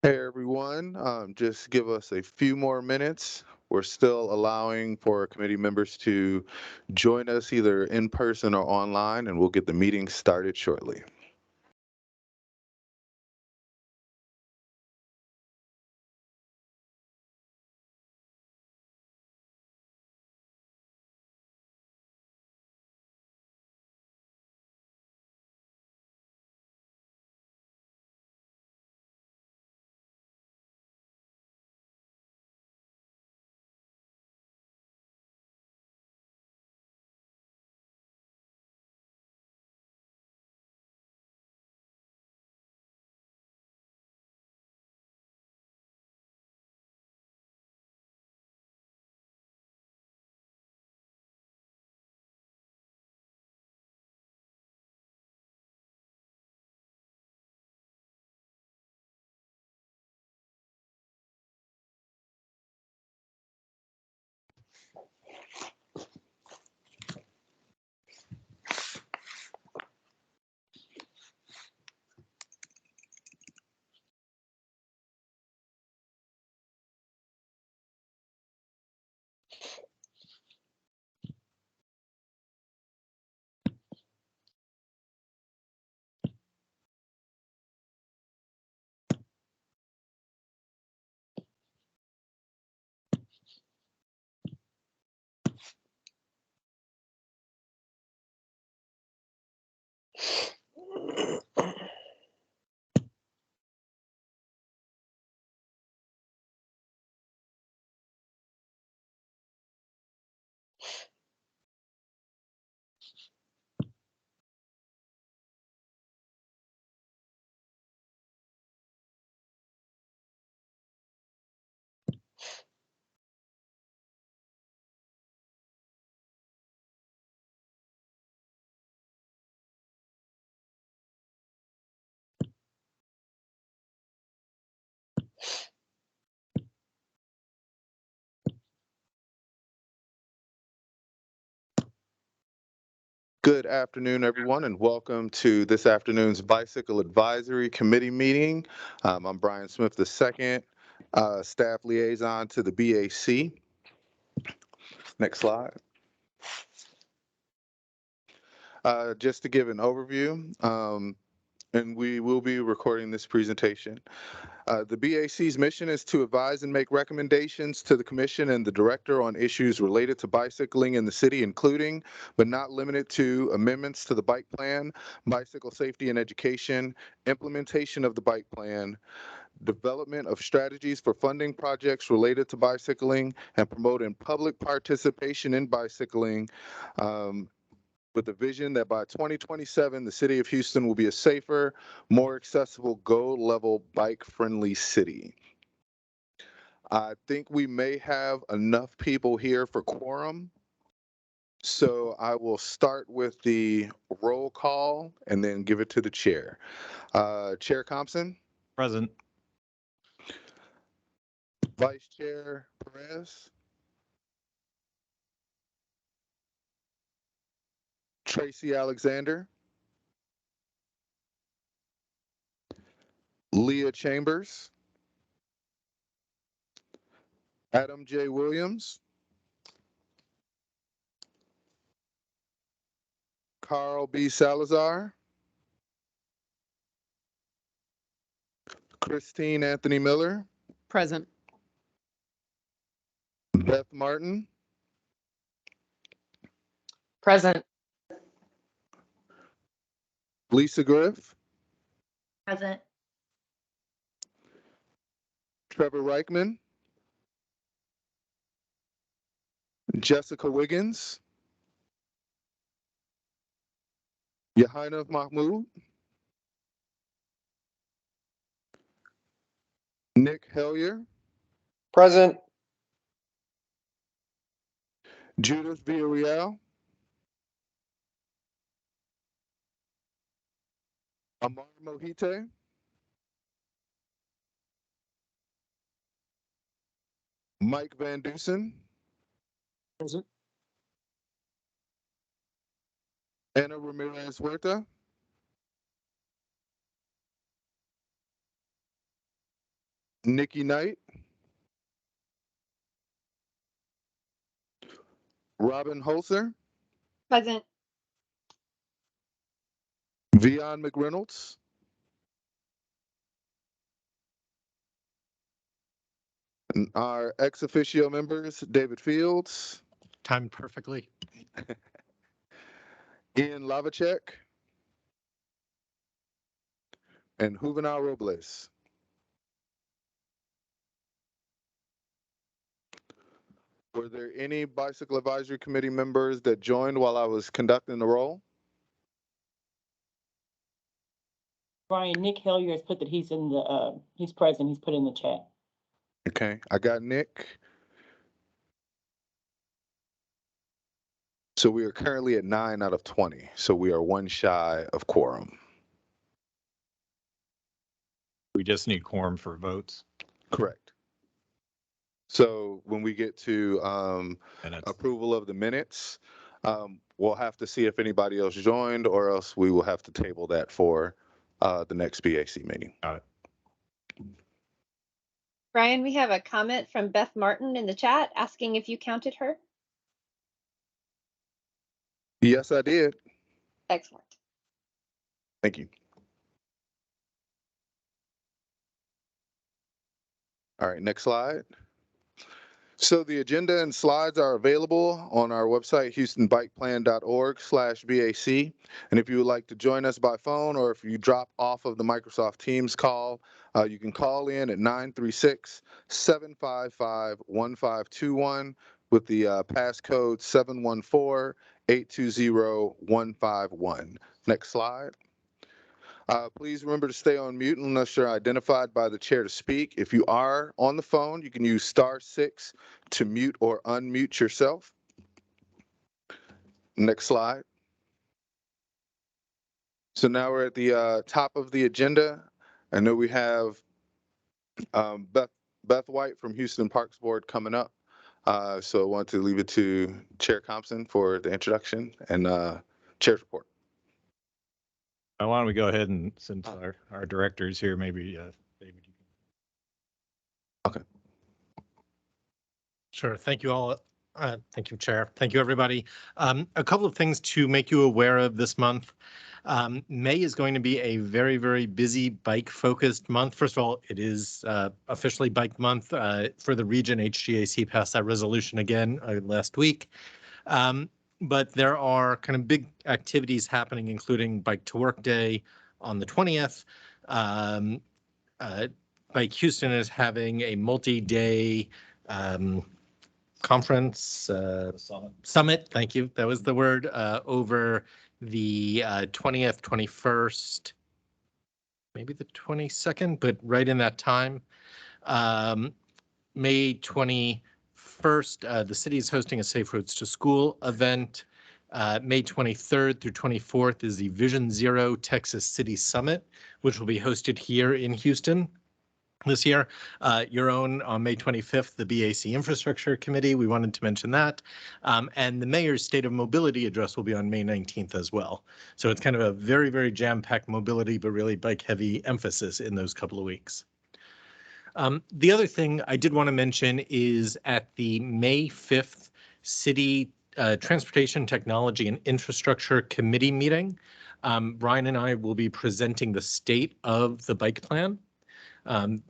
Hey everyone, just give us a few more minutes. We're still allowing for committee members to join us either in person or online, and we'll get the meeting started shortly. Good afternoon, everyone, and welcome to this afternoon's Bicycle Advisory Committee meeting. I'm Brian Smith II, staff liaison to the BAC. Next slide. Just to give an overview, and we will be recording this presentation. The BAC's mission is to advise and make recommendations to the Commission and the Director on issues related to bicycling in the city, including, but not limited to, amendments to the bike plan, bicycle safety and education, implementation of the bike plan, development of strategies for funding projects related to bicycling, and promoting public participation in bicycling, with the vision that by 2027, the city of Houston will be a safer, more accessible, gold-level, bike-friendly city. I think we may have enough people here for quorum, so I will start with the roll call and then give it to the chair. Chair Thompson? Present. Vice Chair Perez? Tracy Alexander? Leah Chambers? Adam J. Williams? Carl B. Salazar? Christine Anthony Miller? Present. Beth Martin? Present. Lisa Griff? Present. Trevor Reichman? Jessica Wiggins? Yahaina Mahmoud? Nick Hellier? Present. Judith Villarreal? Amar Mohite? Mike Van Dusen? Present. Ana Ramirez Huerta? Nikki Knight, Robin Holzer, Present. Vion McReynolds, and our ex officio members, David Fields, Timed perfectly. Ian Lavacek, and Juvenal Robles. Were there any Bicycle Advisory Committee members that joined while I was conducting the roll? Brian, Nick Hillier has put that he's in the, he's present, he's put in the chat. Okay, I got Nick. So we are currently at 9 out of 20. So we are one shy of quorum. We just need quorum for votes. Correct. So when we get to Minutes. approval of the minutes, we'll have to see if anybody else joined, or else we will have to table that for the next BAC meeting. Got it. Brian, we have a comment from Beth Martin in the chat asking if you counted her. Yes, I did. Excellent. Thank you. All right, next slide. So the agenda and slides are available on our website, houstonbikeplan.org/BAC. And if you would like to join us by phone, or if you drop off of the Microsoft Teams call, you can call in at 936-755-1521 with the passcode 714-820-151. Next slide. Please remember to stay on mute unless you're identified by the chair to speak. If you are on the phone, you can use *6 to mute or unmute yourself. Next slide. So now we're at the top of the agenda. I know we have Beth White from Houston Parks Board coming up. So I want to leave it to Chair Compson for the introduction and Chair's report. Why don't we go ahead and, since our director's here, maybe David, you can. Okay. Sure. Thank you all. Thank you, Chair. Thank you, everybody. A couple of things to make you aware of this month. May is going to be a very, very busy bike-focused month. First of all, it is officially Bike Month for the region. HGAC passed that resolution again last week. But there are kind of big activities happening, including Bike to Work Day on the 20th. Bike Houston is having a multi-day conference, summit, thank you, that was the word, over the 20th, 21st, maybe the 22nd, but right in that time. May 21st, the city is hosting a Safe Roads to School event. May 23rd through 24th is the Vision Zero Texas City Summit, which will be hosted here in Houston this year. Your own on May 25th, the BAC Infrastructure Committee, we wanted to mention that. And the Mayor's State of Mobility Address will be on May 19th as well. So it's kind of a very, very jam-packed mobility, but really bike-heavy emphasis in those couple of weeks. The other thing I did want to mention is at the May 5th City Transportation Technology and Infrastructure Committee meeting, Brian and I will be presenting the state of the bike plan.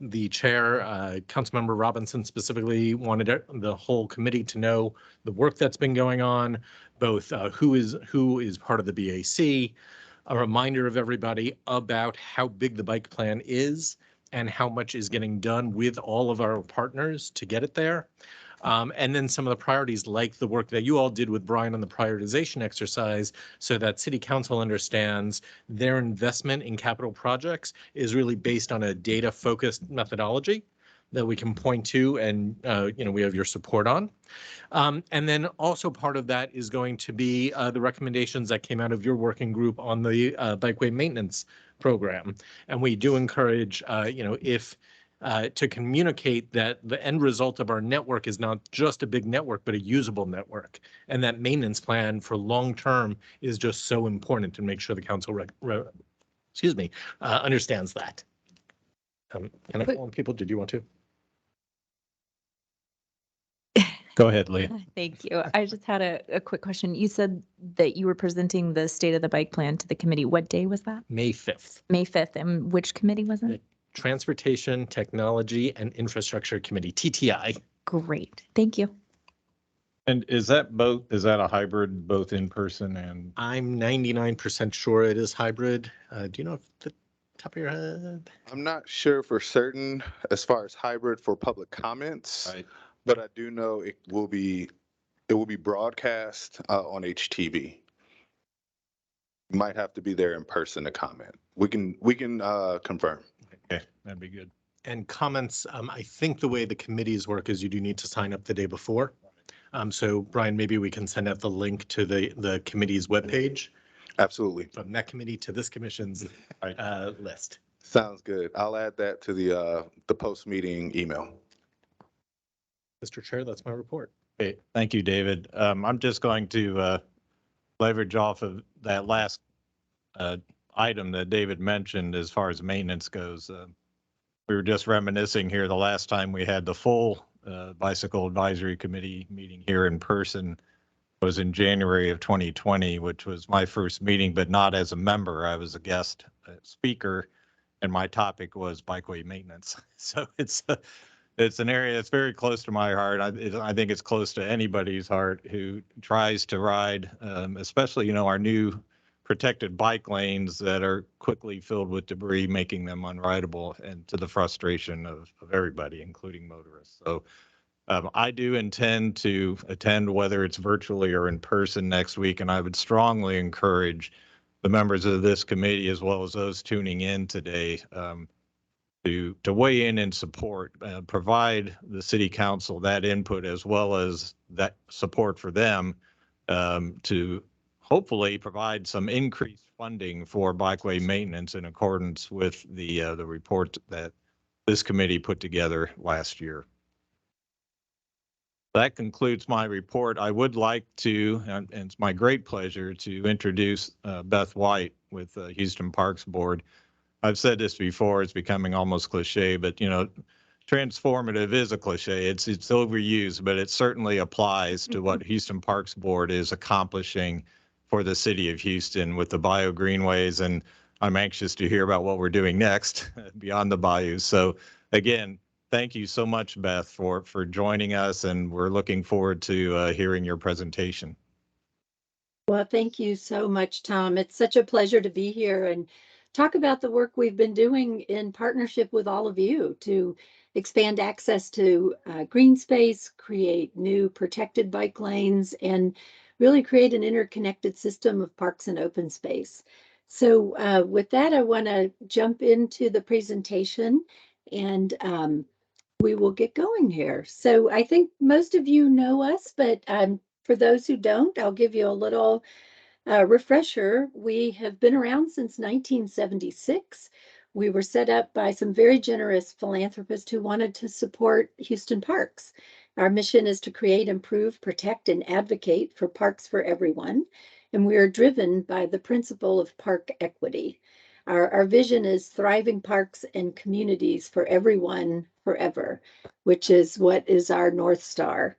The chair, Councilmember Robinson, specifically wanted the whole committee to know the work that's been going on, both who is part of the BAC, a reminder of everybody about how big the bike plan is and how much is getting done with all of our partners to get it there. And then some of the priorities, like the work that you all did with Brian on the prioritization exercise, so that City Council understands their investment in capital projects is really based on a data-focused methodology that we can point to, and we have your support on. And then also part of that is going to be the recommendations that came out of your working group on the Bikeway Maintenance program. And we do encourage, to communicate that the end result of our network is not just a big network, but a usable network. And that maintenance plan for long-term is just so important to make sure the council understands that. Can I call on people? Did you want to? Go ahead, Leah. Thank you. I just had a quick question. You said that you were presenting the state of the bike plan to the committee. What day was that? May 5th. May 5th. And which committee was it? Transportation, Technology, and Infrastructure Committee, TTI. Great. Thank you. And is that a hybrid, both in person and? I'm 99% sure it is hybrid. Do you know off the top of your head? I'm not sure for certain as far as hybrid for public comments, Right. but I do know it will be broadcast on HTV. You might have to be there in person to comment. We can confirm. Okay, that'd be good. And comments, I think the way the committees work is you do need to sign up the day before. So Brian, maybe we can send out the link to the committee's webpage Absolutely. from that committee to this commission's list. Sounds good. I'll add that to the post-meeting email. Mr. Chair, that's my report. Okay, thank you, David. I'm just going to leverage off of that last item that David mentioned as far as maintenance goes. We were just reminiscing here the last time we had the full Bicycle Advisory Committee meeting here in person was in January of 2020, which was my first meeting, but not as a member. I was a guest speaker, and my topic was bikeway maintenance. So it's an area that's very close to my heart. I think it's close to anybody's heart who tries to ride, especially, our new protected bike lanes that are quickly filled with debris, making them unrideable and to the frustration of everybody, including motorists. So I do intend to attend, whether it's virtually or in person next week, and I would strongly encourage the members of this committee, as well as those tuning in today, to weigh in and support, provide the city council that input as well as that support for them to hopefully provide some increased funding for bikeway maintenance in accordance with the report that this committee put together last year. That concludes my report. I would like to, and it's my great pleasure to introduce Beth White with Houston Parks Board. I've said this before, it's becoming almost cliche, but transformative is a cliche. It's overused, but it certainly applies to what Houston Parks Board is accomplishing for the city of Houston with the Bio Greenways. And I'm anxious to hear about what we're doing next beyond the Bayou. So again, thank you so much, Beth, for joining us, and we're looking forward to hearing your presentation. Well, thank you so much, Tom. It's such a pleasure to be here and talk about the work we've been doing in partnership with all of you to expand access to green space, create new protected bike lanes, and really create an interconnected system of parks and open space. So with that, I want to jump into the presentation and we will get going here. So I think most of you know us, but for those who don't, I'll give you a little refresher. We have been around since 1976. We were set up by some very generous philanthropists who wanted to support Houston parks. Our mission is to create, improve, protect, and advocate for parks for everyone. And we are driven by the principle of park equity. Our vision is thriving parks and communities for everyone forever, which is what is our North Star.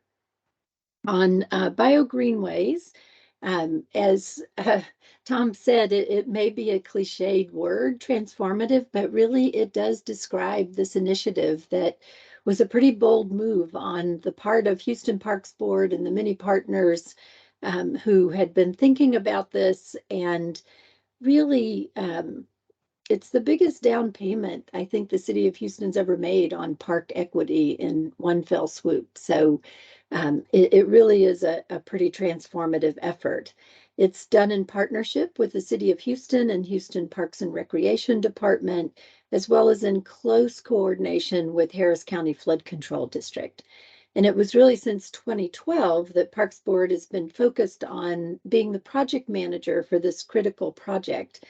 On Bio Greenways, as Tom said, it may be a cliched word, transformative, but really it does describe this initiative that was a pretty bold move on the part of Houston Parks Board and the many partners who had been thinking about this. And really, it's the biggest down payment I think the city of Houston's ever made on park equity in one fell swoop. So it really is a pretty transformative effort. It's done in partnership with the City of Houston and Houston Parks and Recreation Department, as well as in close coordination with Harris County Flood Control District. And it was really since 2012 that Parks Board has been focused on being the project manager for this critical project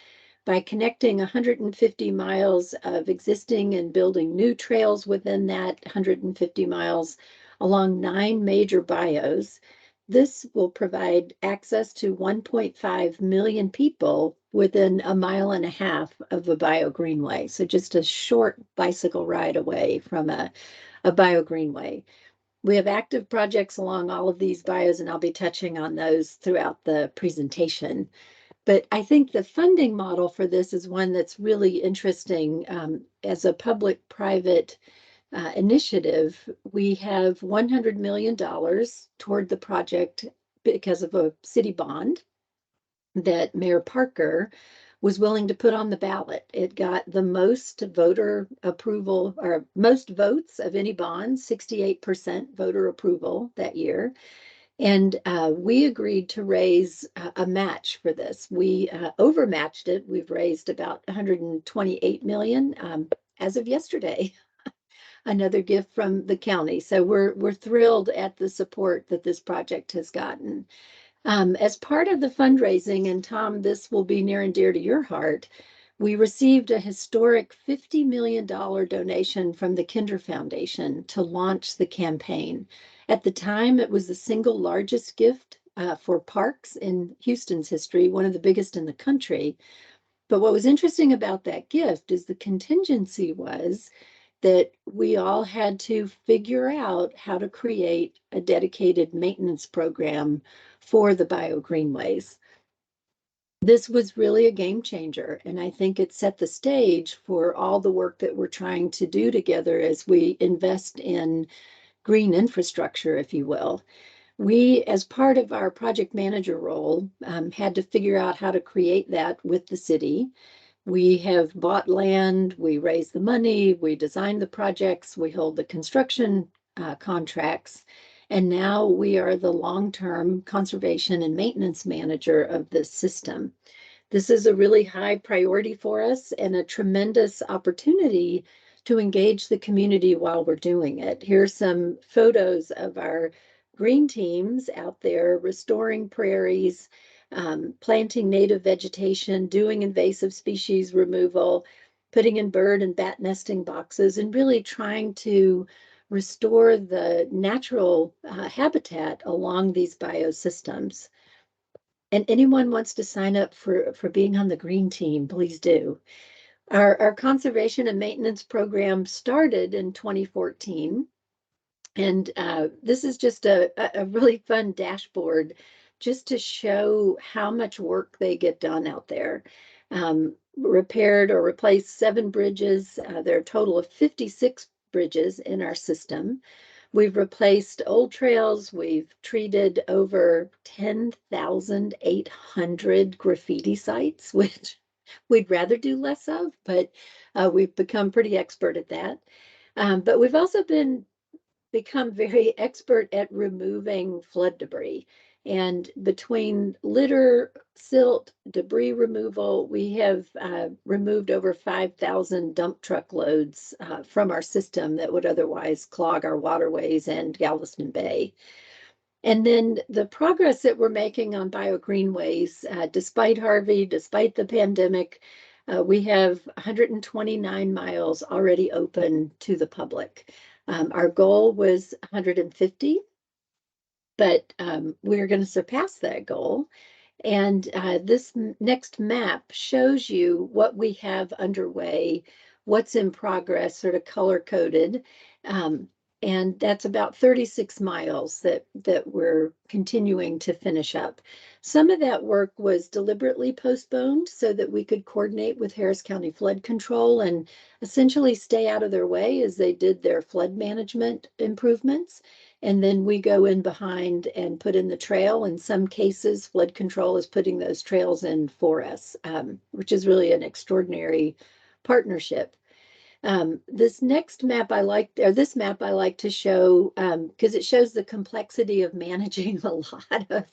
by connecting 150 miles of existing and building new trails within that 150 miles along 9 major bios. This will provide access to 1.5 million people within 1.5 miles of a Bio Greenway. So just a short bicycle ride away from a Bio Greenway. We have active projects along all of these bios, and I'll be touching on those throughout the presentation. But I think the funding model for this is one that's really interesting. As a public-private initiative, we have $100 million toward the project because of a city bond that Mayor Parker was willing to put on the ballot. It got the most voter approval, or most votes of any bond, 68% voter approval that year. And we agreed to raise a match for this. We overmatched it. We've raised about 128 million as of yesterday. Another gift from the county. So we're thrilled at the support that this project has gotten. As part of the fundraising, and Tom, this will be near and dear to your heart, we received a historic $50 million donation from the Kinder Foundation to launch the campaign. At the time, it was the single largest gift for parks in Houston's history, one of the biggest in the country. But what was interesting about that gift is the contingency was that we all had to figure out how to create a dedicated maintenance program for the Bio Greenways. This was really a game changer, and I think it set the stage for all the work that we're trying to do together as we invest in green infrastructure, if you will. We, as part of our project manager role, had to figure out how to create that with the city. We have bought land, we raise the money, we design the projects, we hold the construction contracts, and now we are the long-term conservation and maintenance manager of this system. This is a really high priority for us and a tremendous opportunity to engage the community while we're doing it. Here's some photos of our green teams out there restoring prairies, planting native vegetation, doing invasive species removal, putting in bird and bat nesting boxes, and really trying to restore the natural habitat along these biosystems. And anyone wants to sign up for being on the green team, please do. Our conservation and maintenance program started in 2014. And this is just a really fun dashboard just to show how much work they get done out there. Repaired or replaced 7 bridges. There are a total of 56 bridges in our system. We've replaced old trails. We've treated over 10,800 graffiti sites, which we'd rather do less of, but we've become pretty expert at that. But we've also become very expert at removing flood debris. And between litter, silt, debris removal, we have removed over 5,000 dump truck loads from our system that would otherwise clog our waterways and Galveston Bay. And then the progress that we're making on Bio Greenways, despite Harvey, despite the pandemic, we have 129 miles already open to the public. Our goal was 150, but we're going to surpass that goal. And this next map shows you what we have underway, what's in progress, sort of color-coded. And that's about 36 miles that we're continuing to finish up. Some of that work was deliberately postponed so that we could coordinate with Harris County Flood Control and essentially stay out of their way as they did their flood management improvements. And then we go in behind and put in the trail. In some cases, Flood Control is putting those trails in for us, which is really an extraordinary partnership. This map I like to show because it shows the complexity of managing a lot of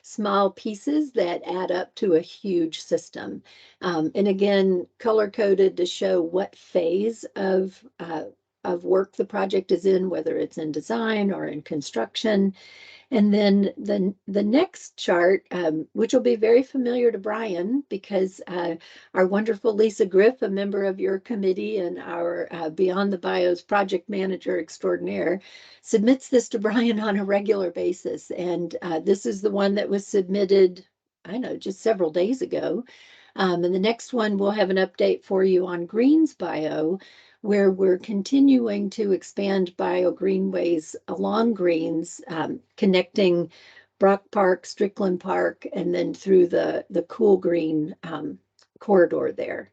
small pieces that add up to a huge system. And again, color coded to show what phase of work the project is in, whether it's in design or in construction. And then the next chart, which will be very familiar to Brian, because our wonderful Lisa Griff, a member of your committee and our Beyond the Bios project manager extraordinaire, submits this to Brian on a regular basis. And this is the one that was submitted, I know, just several days ago. And the next one, we'll have an update for you on Green's Bio, where we're continuing to expand Bio Greenways along greens, connecting Brock Park, Strickland Park, and then through the Cool Green corridor there.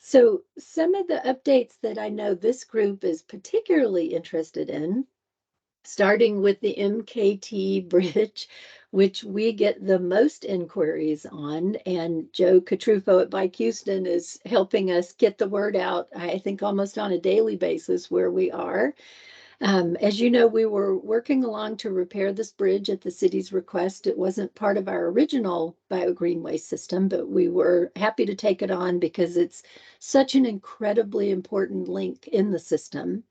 So some of the updates that I know this group is particularly interested in, starting with the Mkt Bridge, which we get the most inquiries on. And Joe Catrufo at Bike Houston is helping us get the word out, I think almost on a daily basis where we are. As you know, we were working along to repair this bridge at the city's request. It wasn't part of our original Bio Greenway system, but we were happy to take it on because it's such an incredibly important link in the system.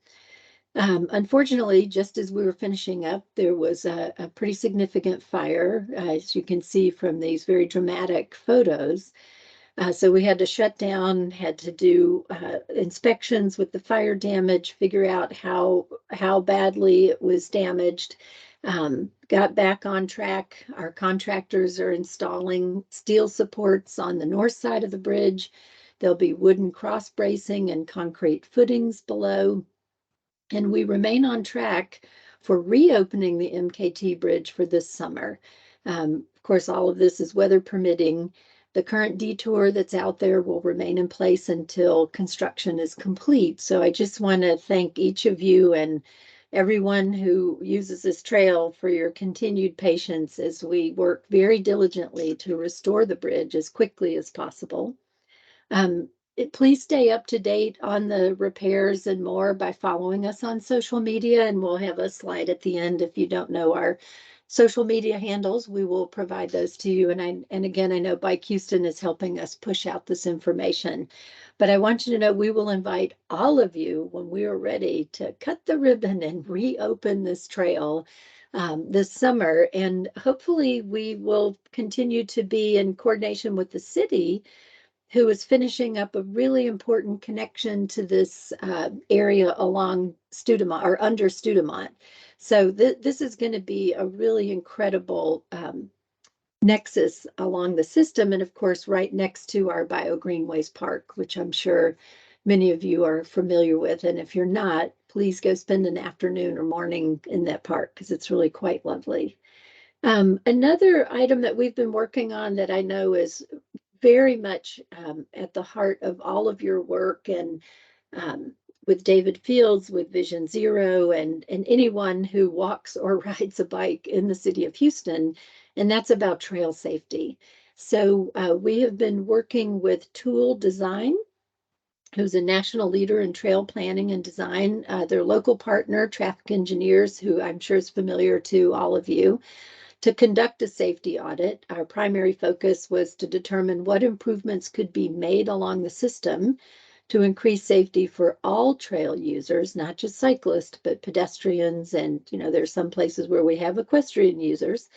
Unfortunately, just as we were finishing up, there was a pretty significant fire, as you can see from these very dramatic photos. So we had to shut down, had to do inspections with the fire damage, figure out how badly it was damaged. Got back on track. Our contractors are installing steel supports on the north side of the bridge. There'll be wooden cross bracing and concrete footings below. And we remain on track for reopening the Mkt Bridge for this summer. Of course, all of this is weather permitting. The current detour that's out there will remain in place until construction is complete. So I just want to thank each of you and everyone who uses this trail for your continued patience as we work very diligently to restore the bridge as quickly as possible. Please stay up to date on the repairs and more by following us on social media, and we'll have a slide at the end. If you don't know our social media handles, we will provide those to you. And again, I know Bike Houston is helping us push out this information. But I want you to know we will invite all of you when we are ready to cut the ribbon and reopen this trail this summer. And hopefully we will continue to be in coordination with the city, who is finishing up a really important connection to this area along Studemont or under Studemont. So this is going to be a really incredible nexus along the system. And of course, right next to our Bio Greenways Park, which I'm sure many of you are familiar with. And if you're not, please go spend an afternoon or morning in that park because it's really quite lovely. Another item that we've been working on that I know is very much at the heart of all of your work, and with David Fields, with Vision Zero, and anyone who walks or rides a bike in the city of Houston, and that's about trail safety. So we have been working with Tool Design, who's a national leader in trail planning and design, their local partner, Traffic Engineers, who I'm sure is familiar to all of you, to conduct a safety audit. Our primary focus was to determine what improvements could be made along the system to increase safety for all trail users, not just cyclists, but pedestrians. And, there's some places where we have equestrian users,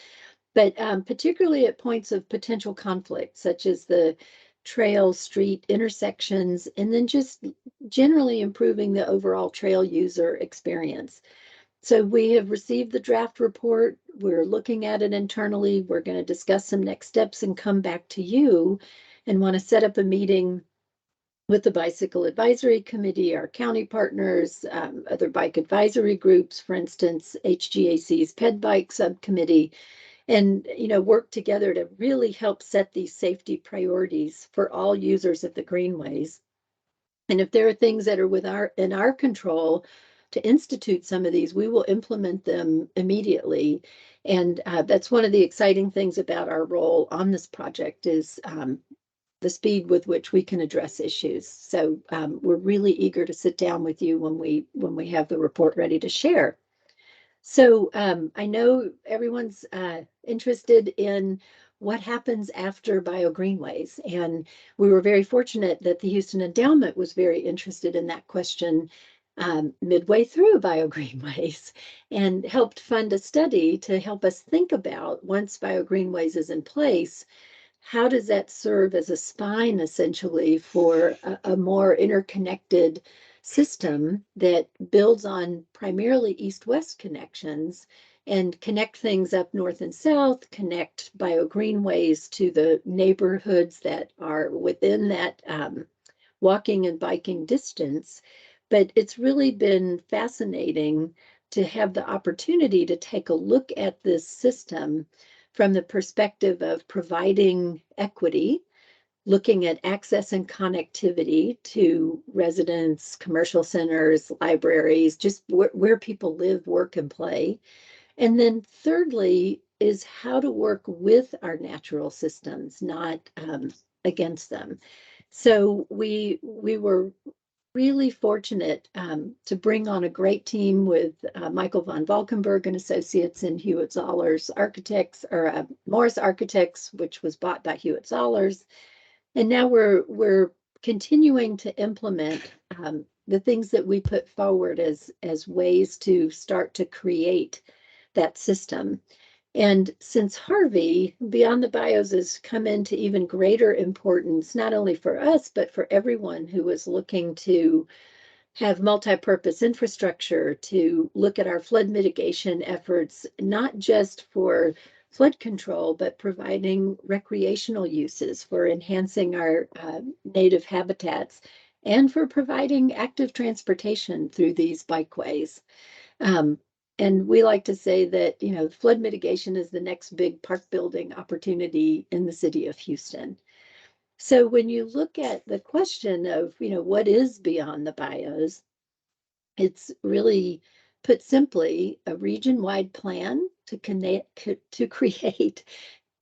but particularly at points of potential conflict, such as the trail street intersections, and then just generally improving the overall trail user experience. So we have received the draft report. We're looking at it internally. We're going to discuss some next steps and come back to you, and want to set up a meeting with the Bicycle Advisory Committee, our county partners, other bike advisory groups, for instance, HGAC's Ped Bike Subcommittee, and work together to really help set these safety priorities for all users of the greenways. And if there are things that are in our control to institute some of these, we will implement them immediately. And that's one of the exciting things about our role on this project is the speed with which we can address issues. So we're really eager to sit down with you when we have the report ready to share. So I know everyone's interested in what happens after Bio Greenways, and we were very fortunate that the Houston Endowment was very interested in that question midway through Bio Greenways, and helped fund a study to help us think about, once Bio Greenways is in place, how does that serve as a spine essentially for a more interconnected system that builds on primarily east-west connections and connect things up north and south, connect Bio Greenways to the neighborhoods that are within that walking and biking distance, But it's really been fascinating to have the opportunity to take a look at this system from the perspective of providing equity, looking at access and connectivity to residents, commercial centers, libraries, just where people live, work, and play. And then thirdly is how to work with our natural systems, not against them. So we were really fortunate to bring on a great team with Michael von Valkenburg and Associates and Hewitt Zollers Architects, or Morris Architects, which was bought by Hewitt Zollers. And now we're continuing to implement the things that we put forward as ways to start to create that system. And since Harvey, Beyond the Bios has come into even greater importance, not only for us, but for everyone who is looking to have multi-purpose infrastructure, to look at our flood mitigation efforts, not just for flood control, but providing recreational uses for enhancing our native habitats and for providing active transportation through these bikeways. And we like to say that, you know, flood mitigation is the next big park building opportunity in the city of Houston. So when you look at the question of, you know, what is Beyond the Bios, it's really, put simply, a region-wide plan to create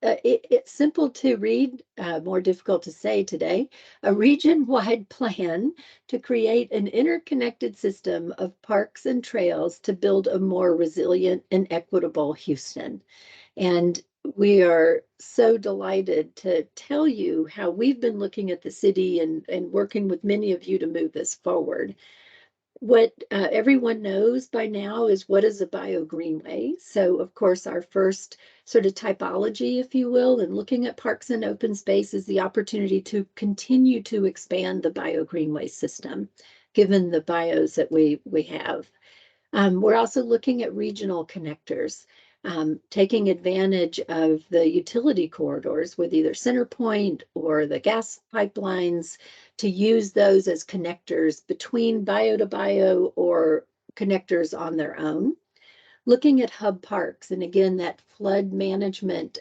it's simple to read, more difficult to say today, a region-wide plan to create an interconnected system of parks and trails to build a more resilient and equitable Houston. And we are so delighted to tell you how we've been looking at the city and working with many of you to move this forward. What everyone knows by now is what is a Bio Greenway. So, of course, our first sort of typology, if you will, in looking at parks and open space is the opportunity to continue to expand the Bio Greenway system, given the bios that we have. We're also looking at regional connectors, taking advantage of the utility corridors with either Centerpoint or the gas pipelines to use those as connectors between bio to bio or connectors on their own. Looking at hub parks, and again, that flood management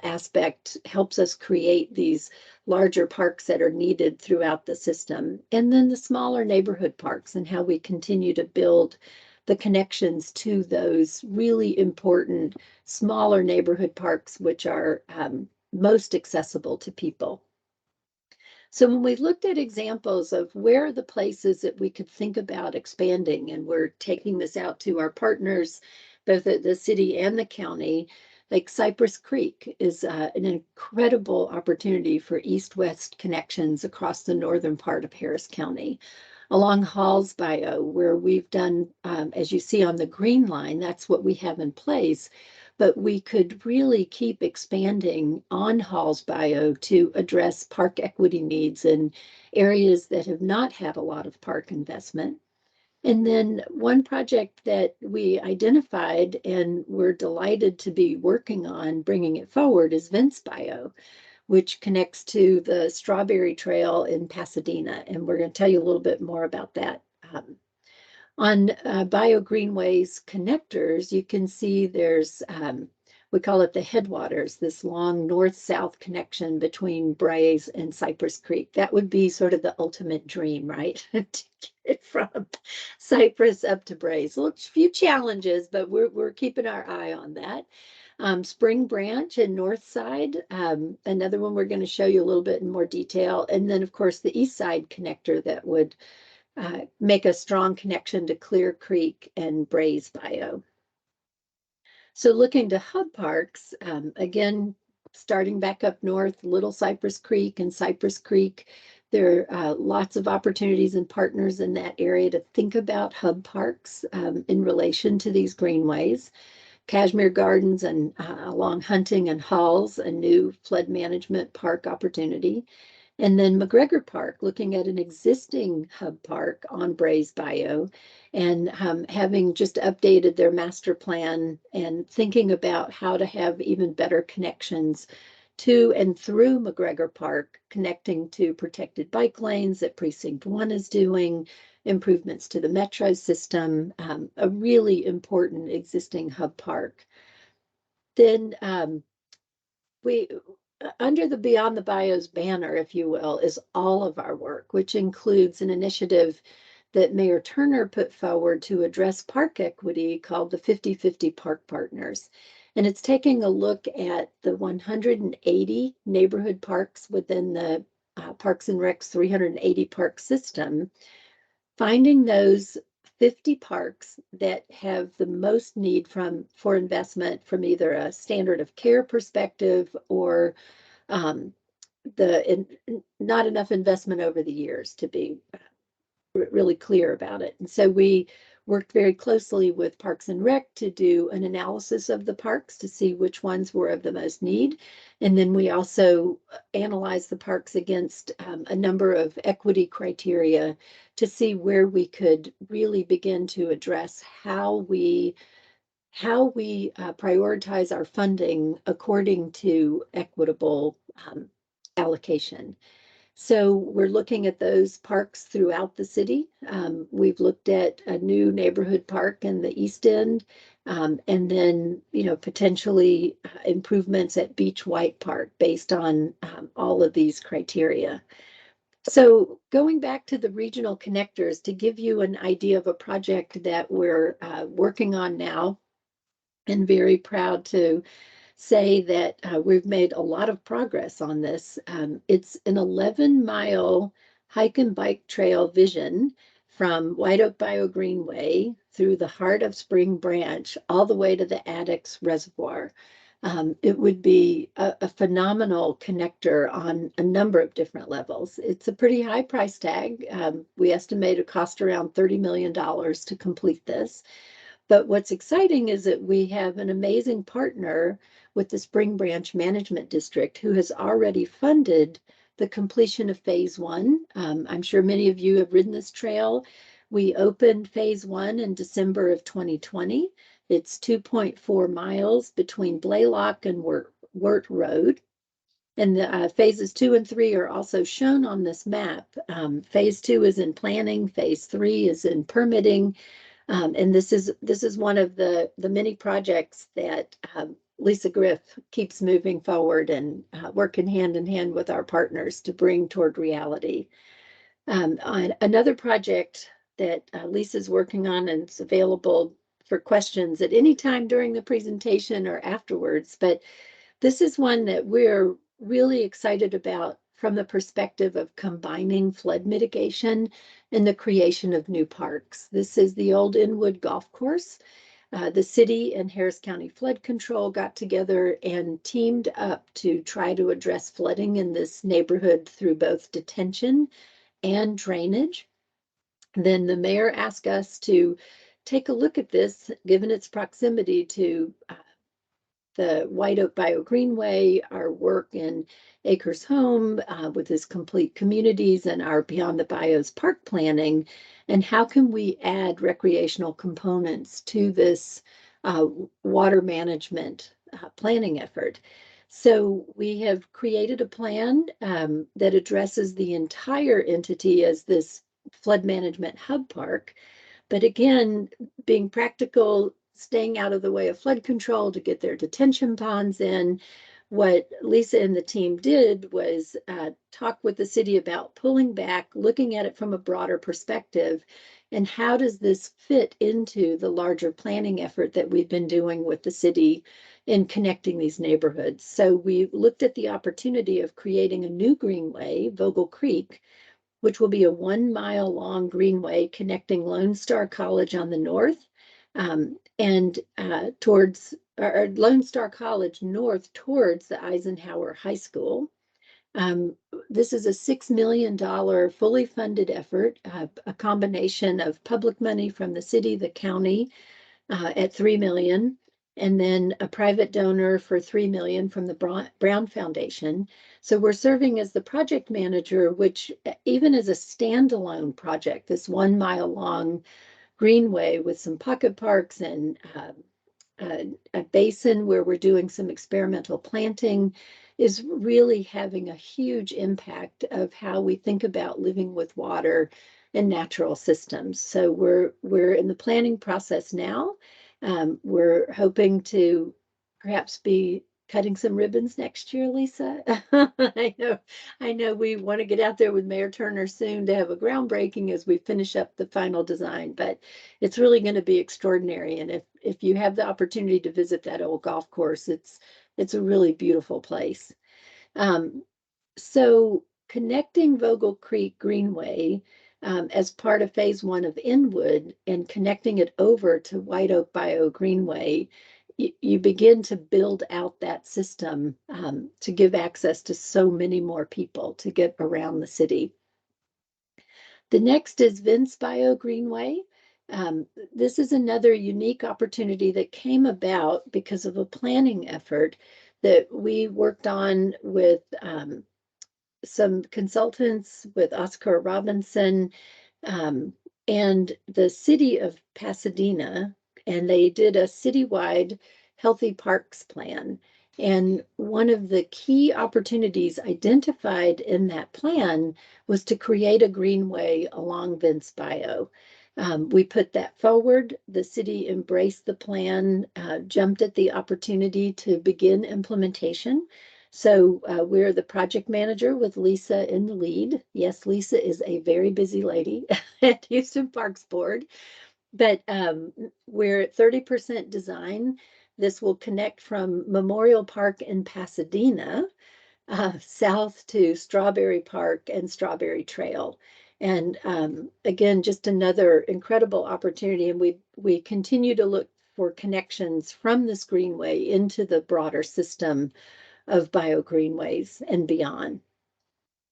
aspect helps us create these larger parks that are needed throughout the system. And then the smaller neighborhood parks and how we continue to build the connections to those really important smaller neighborhood parks, which are most accessible to people. So when we looked at examples of where are the places that we could think about expanding, and we're taking this out to our partners, both at the city and the county, like Cypress Creek is an incredible opportunity for east-west connections across the northern part of Harris County. Along Hall's Bio, where we've done, as you see on the green line, that's what we have in place. But we could really keep expanding on Hall's Bio to address park equity needs in areas that have not had a lot of park investment. And then one project that we identified and we're delighted to be working on bringing it forward is Vince Bio, which connects to the Strawberry Trail in Pasadena. And we're going to tell you a little bit more about that. On Bio Greenway's connectors, you can see there's, we call it the headwaters, this long north-south connection between Brays and Cypress Creek. That would be sort of the ultimate dream, right? To get from Cypress up to Brays. A few challenges, but we're keeping our eye on that. Spring Branch and North Side, another one we're going to show you a little bit in more detail. And then, of course, the East Side connector that would make a strong connection to Clear Creek and Brays Bio. So looking to hub parks, again, starting back up north, Little Cypress Creek and Cypress Creek, there are lots of opportunities and partners in that area to think about hub parks in relation to these greenways. Cashmere Gardens and along Hunting and Halls, a new flood management park opportunity. And then McGregor Park, looking at an existing hub park on Brays Bio and having just updated their master plan and thinking about how to have even better connections to and through McGregor Park, connecting to protected bike lanes that Precinct 1 is doing, improvements to the metro system, a really important existing hub park. Then we, under the Beyond the Bios banner, if you will, is all of our work, which includes an initiative that Mayor Turner put forward to address park equity called the 50-50 Park Partners. And it's taking a look at the 180 neighborhood parks within the Parks and Rec's 380 park system, finding those 50 parks that have the most need for investment from either a standard of care perspective or not enough investment over the years, to be really clear about it. And so we worked very closely with Parks and Rec to do an analysis of the parks to see which ones were of the most need. And then we also analyzed the parks against a number of equity criteria to see where we could really begin to address how we prioritize our funding according to equitable allocation. So we're looking at those parks throughout the city. We've looked at a new neighborhood park in the East End, and then, potentially improvements at Beach White Park based on all of these criteria. So going back to the regional connectors, to give you an idea of a project that we're working on now, and very proud to say that we've made a lot of progress on this. It's an 11-mile hike and bike trail vision from White Oak Bio Greenway through the heart of Spring Branch all the way to the Addicks Reservoir. It would be a phenomenal connector on a number of different levels. It's a pretty high price tag. We estimate it cost around $30 million to complete this. But what's exciting is that we have an amazing partner with the Spring Branch Management District who has already funded the completion of phase 1. I'm sure many of you have ridden this trail. We opened phase 1 in December of 2020. It's 2.4 miles between Blaylock and Wirt Road. And the phases 2 and 3 are also shown on this map. Phase 2 is in planning. Phase 3 is in permitting. And this is one of the many projects that Lisa Griff keeps moving forward and working hand in hand with our partners to bring toward reality. Another project that Lisa's working on, and it's available for questions at any time during the presentation or afterwards, but this is one that we're really excited about from the perspective of combining flood mitigation and the creation of new parks. This is the old Inwood Golf Course. The city and Harris County Flood Control got together and teamed up to try to address flooding in this neighborhood through both detention and drainage. Then the mayor asked us to take a look at this, given its proximity to the White Oak Bio Greenway, our work in Acres Home with its complete communities, and our Beyond the Bios park planning, and how can we add recreational components to this water management planning effort. So we have created a plan that addresses the entire entity as this flood management hub park. But again, being practical, staying out of the way of flood control to get their detention ponds in. What Lisa and the team did was talk with the city about pulling back, looking at it from a broader perspective, and how does this fit into the larger planning effort that we've been doing with the city in connecting these neighborhoods. So we looked at the opportunity of creating a new greenway, Vogel Creek, which will be a 1-mile long greenway connecting Lone Star College on the north and towards Lone Star College north towards the Eisenhower High School. This is a $6 million fully funded effort, a combination of public money from the city, the county at $3 million, and then a private donor for $3 million from the Brown Foundation. So we're serving as the project manager, which even as a standalone project, this 1-mile long greenway with some pocket parks and a basin where we're doing some experimental planting, is really having a huge impact of how we think about living with water and natural systems. So we're in the planning process now. We're hoping to perhaps be cutting some ribbons next year, Lisa. I know we want to get out there with Mayor Turner soon to have a groundbreaking as we finish up the final design, but it's really going to be extraordinary. And if you have the opportunity to visit that old golf course, it's a really beautiful place. So connecting Vogel Creek Greenway as part of phase 1 of Inwood and connecting it over to White Oak Bio Greenway, you begin to build out that system to give access to so many more people to get around the city. The next is Vince Bio Greenway. This is another unique opportunity that came about because of a planning effort that we worked on with some consultants, with Oscar Robinson, and the city of Pasadena, and they did a citywide healthy parks plan. And one of the key opportunities identified in that plan was to create a greenway along Vince Bio. We put that forward. The city embraced the plan, jumped at the opportunity to begin implementation. So we're the project manager with Lisa in the lead. Yes, Lisa is a very busy lady at Houston Parks Board, but we're at 30% design. This will connect from Memorial Park in Pasadena south to Strawberry Park and Strawberry Trail. And again, just another incredible opportunity. And we continue to look for connections from this greenway into the broader system of Bio Greenways and beyond.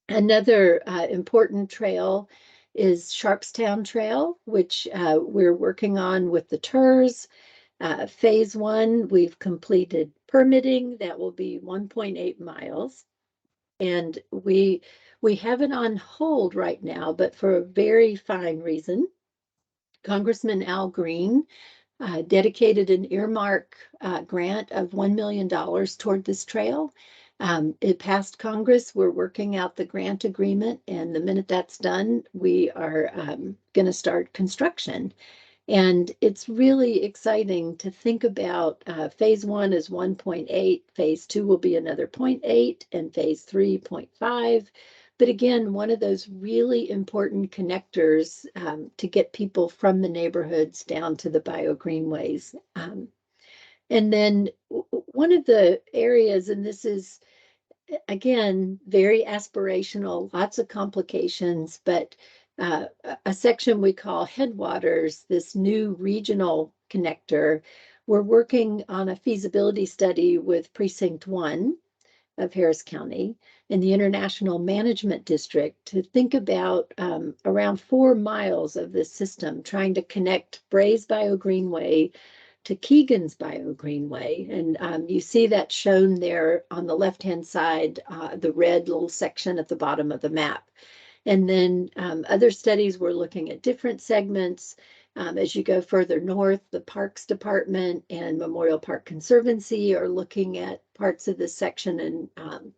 Another important trail is Sharpstown Trail, which we're working on with the TERS. Phase 1, we've completed permitting. That will be 1.8 miles. And we have it on hold right now, but for a very fine reason. Congressman Al Green dedicated an earmark grant of $1 million toward this trail. It passed Congress. We're working out the grant agreement, and the minute that's done, we are going to start construction. And it's really exciting to think about phase 1 is 1.8, phase 2 will be another 0.8, and phase 3, 0.5. But again, one of those really important connectors to get people from the neighborhoods down to the Bio Greenways. And then one of the areas, and this is, again, very aspirational, lots of complications, but a section we call Headwaters, this new regional connector. We're working on a feasibility study with Precinct 1 of Harris County in the International Management District to think about around 4 miles of this system, trying to connect Bray's Bio Greenway to Keegan's Bio Greenway. And you see that shown there on the left-hand side, the red little section at the bottom of the map. And then other studies were looking at different segments. As you go further north, the Parks Department and Memorial Park Conservancy are looking at parts of this section, and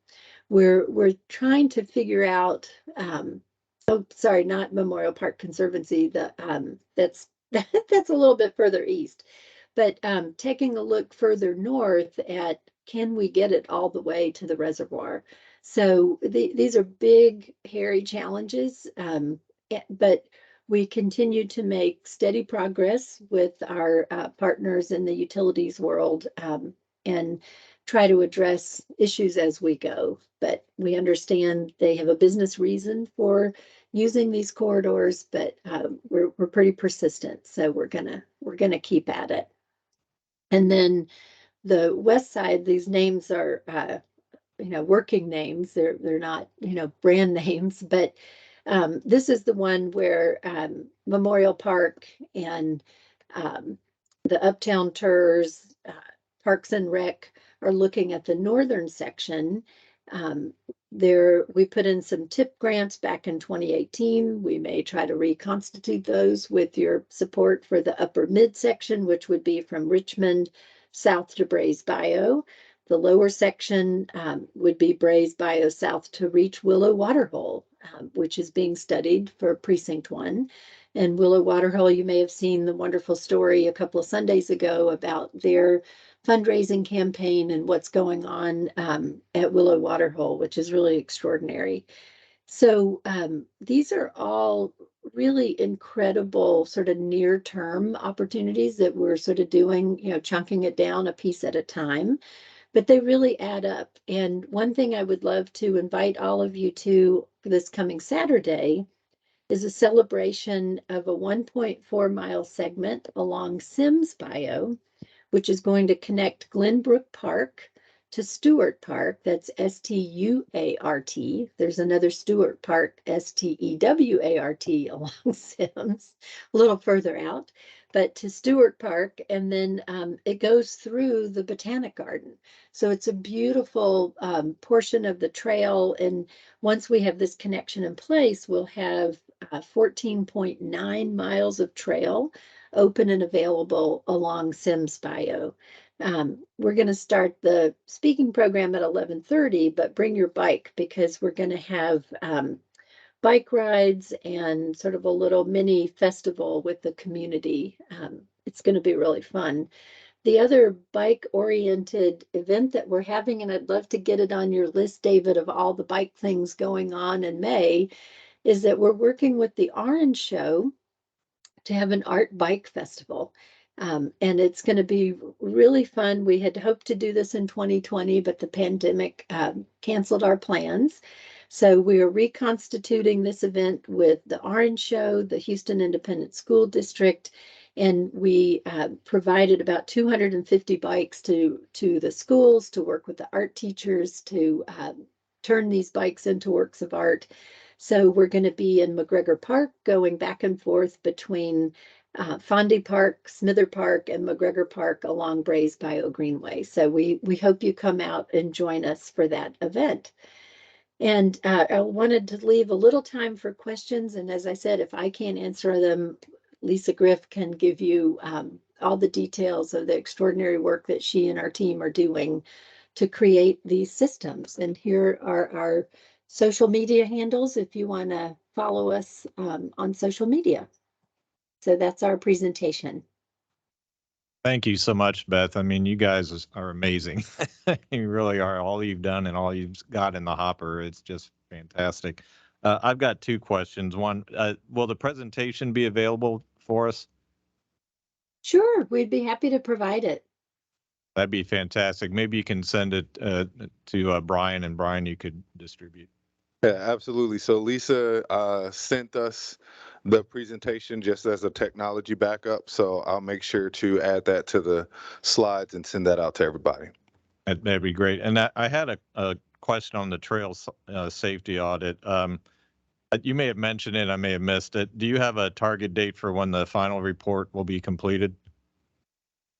we're trying to figure out. Oh, sorry, not Memorial Park Conservancy. That's a little bit further east, but taking a look further north at can we get it all the way to the reservoir? So these are big, hairy challenges, but we continue to make steady progress with our partners in the utilities world and try to address issues as we go. But we understand they have a business reason for using these corridors, but we're pretty persistent, so we're gonna keep at it. And then the west side, these names are working names. They're not, brand names, but this is the one where Memorial Park and the Uptown TERS, Parks and Rec are looking at the northern section. We put in some TIP grants back in 2018. We may try to reconstitute those with your support for the upper midsection, which would be from Richmond south to Bray's Bio. The lower section would be Brays Bio South to reach Willow Waterhole, which is being studied for Precinct 1. And Willow Waterhole, you may have seen the wonderful story a couple of Sundays ago about their fundraising campaign and what's going on at Willow Waterhole, which is really extraordinary. So these are all really incredible sort of near-term opportunities that we're sort of doing, chunking it down a piece at a time, but they really add up. And one thing I would love to invite all of you to this coming Saturday is a celebration of a 1.4-mile segment along Sims Bio, which is going to connect Glenbrook Park to Stewart Park. That's S-T-U-A-R-T. There's another Stewart Park, S-T-E-W-A-R-T, along Sims, a little further out, but to Stewart Park. And then it goes through the Botanic Garden. So it's a beautiful portion of the trail. And once we have this connection in place, we'll have 14.9 miles of trail open and available along Sims Bio. We're going to start the speaking program at 11:30, but bring your bike because we're going to have bike rides and sort of a little mini festival with the community. It's going to be really fun. The other bike-oriented event that we're having, and I'd love to get it on your list, David, of all the bike things going on in May, is that we're working with the Orange Show to have an art bike festival. And it's going to be really fun. We had hoped to do this in 2020, but the pandemic canceled our plans. So we are reconstituting this event with the Orange Show, the Houston Independent School District, and we provided about 250 bikes to the schools to work with the art teachers to turn these bikes into works of art. So we're going to be in McGregor Park, going back and forth between Fondy Park, Smither Park, and McGregor Park along Brays Bio Greenway. So we hope you come out and join us for that event. And I wanted to leave a little time for questions. And as I said, if I can't answer them, Lisa Griff can give you all the details of the extraordinary work that she and our team are doing to create these systems. And here are our social media handles if you want to follow us on social media. So that's our presentation. Thank you so much, Beth. I mean, you guys are amazing. You really are. All you've done and all you've got in the hopper, it's just fantastic. I've got two questions. One, will the presentation be available for us? Sure, we'd be happy to provide it. That'd be fantastic. Maybe you can send it to Brian, and Brian, you could distribute. Yeah, absolutely. So Lisa sent us the presentation just as a technology backup. So I'll make sure to add that to the slides and send that out to everybody. That'd be great. And I had a question on the trail safety audit. You may have mentioned it, I may have missed it. Do you have a target date for when the final report will be completed?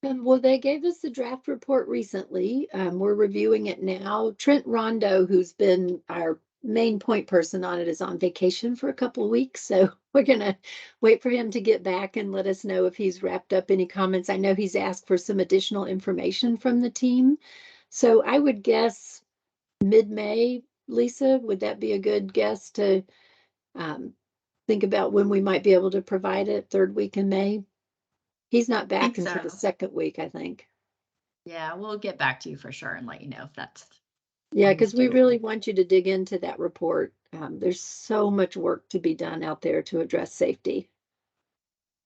Well, they gave us the draft report recently. We're reviewing it now. Trent Rondo, who's been our main point person on it, is on vacation for a couple of weeks. So we're going to wait for him to get back and let us know if he's wrapped up any comments. I know he's asked for some additional information from the team. So I would guess mid-May, Lisa, would that be a good guess to think about when we might be able to provide it? Third week in May? He's not back Think until the so. second week, I think. Yeah, we'll get back to you for sure and let you know if that's. Yeah, when because we doable. really want you to dig into that report. There's so much work to be done out there to address safety.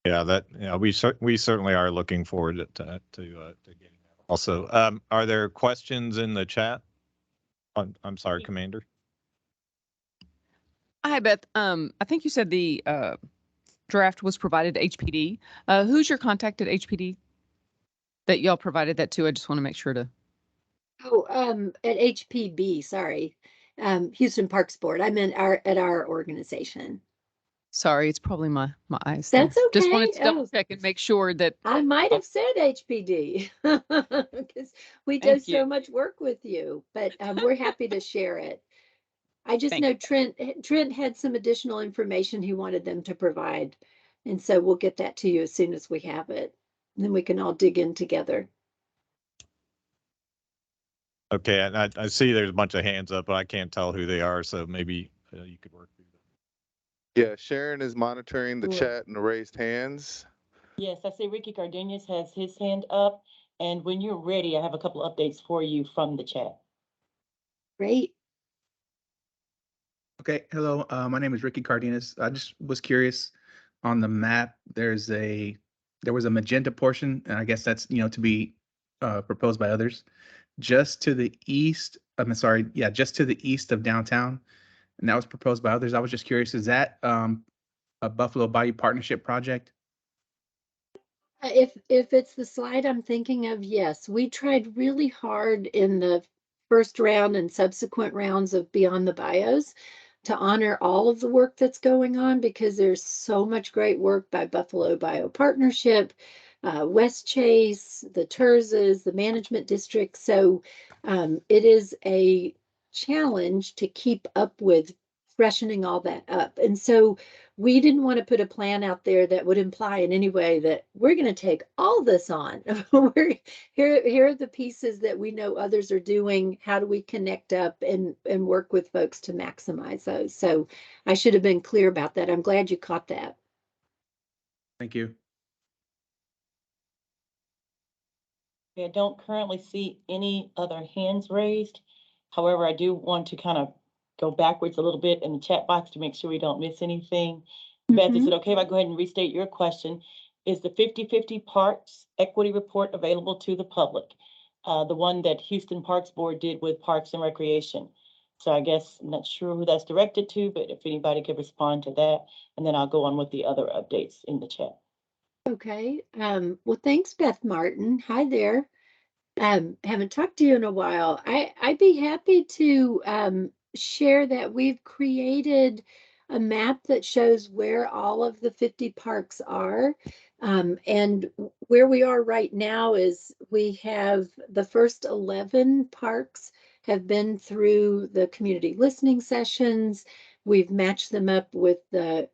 Yeah, we certainly are looking forward to getting that. Also, are there questions in the chat? I'm sorry, Commander. Hi, Beth. I think you said the draft was provided to HPD. Who's your contact at HPD that y'all provided that to? I just want to make sure to. Oh, at HPB, sorry. Houston Parks Board. I meant at our organization. Sorry, it's probably my eyes. There. That's okay. Just wanted to double check and make sure that. I might have said HPD because we do so much work with you, but we're happy to share it. I just know Trent had some additional information he wanted them to provide. And so we'll get that to you as soon as we have it. And then we can all dig in together. Okay, and I see there's a bunch of hands up, but I can't tell who they are, so maybe you could work through that. Yeah, Sharon is monitoring the Sure. chat and the raised hands. Yes, I see Ricky Cardenas has his hand up, and when you're ready, I have a couple updates for you from the chat. Great. Okay, hello. My name is Ricky Cardenas. I just was curious on the map. There was a magenta portion, and I guess that's to be proposed by others. Just to the east, I'm sorry, yeah, just to the east of downtown, and that was proposed by others. I was just curious, is that a Buffalo Bayou Partnership project? If it's the slide I'm thinking of, yes, we tried really hard in the first round and subsequent rounds of Beyond the Bios to honor all of the work that's going on because there's so much great work by Buffalo Bio Partnership, West Chase, the TERSs, the management district. So it is a challenge to keep up with freshening all that up. And so we didn't want to put a plan out there that would imply in any way that we're going to take all this on. Here are the pieces that we know others are doing. How do we connect up and work with folks to maximize those? So I should have been clear about that. I'm glad you caught that. Thank you. I don't currently see any other hands raised. However, I do want to kind of go backwards a little bit in the chat box to make sure we don't miss anything. Beth, is it okay if I go ahead and restate your question? Is the 50/50 Parks Equity Report available to the public? The one that Houston Parks Board did with Parks and Recreation. So I guess I'm not sure who that's directed to, but if anybody could respond to that, and then I'll go on with the other updates in the chat. Okay. Well, thanks, Beth Martin. Hi there. Haven't talked to you in a while. I'd be happy to share that we've created a map that shows where all of the 50 parks are. And where we are right now is we have the first 11 parks have been through the community listening sessions. We've matched them up with the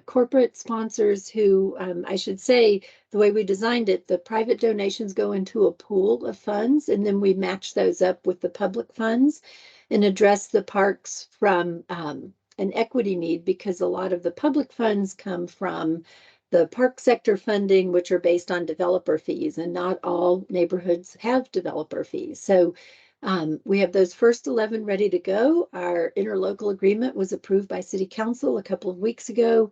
corporate sponsors who, I should say, the way we designed it, the private donations go into a pool of funds, and then we match those up with the public funds and address the parks from an equity need, because a lot of the public funds come from the park sector funding, which are based on developer fees, and not all neighborhoods have developer fees. So we have those first 11 ready to go. Our interlocal agreement was approved by City Council a couple of weeks ago.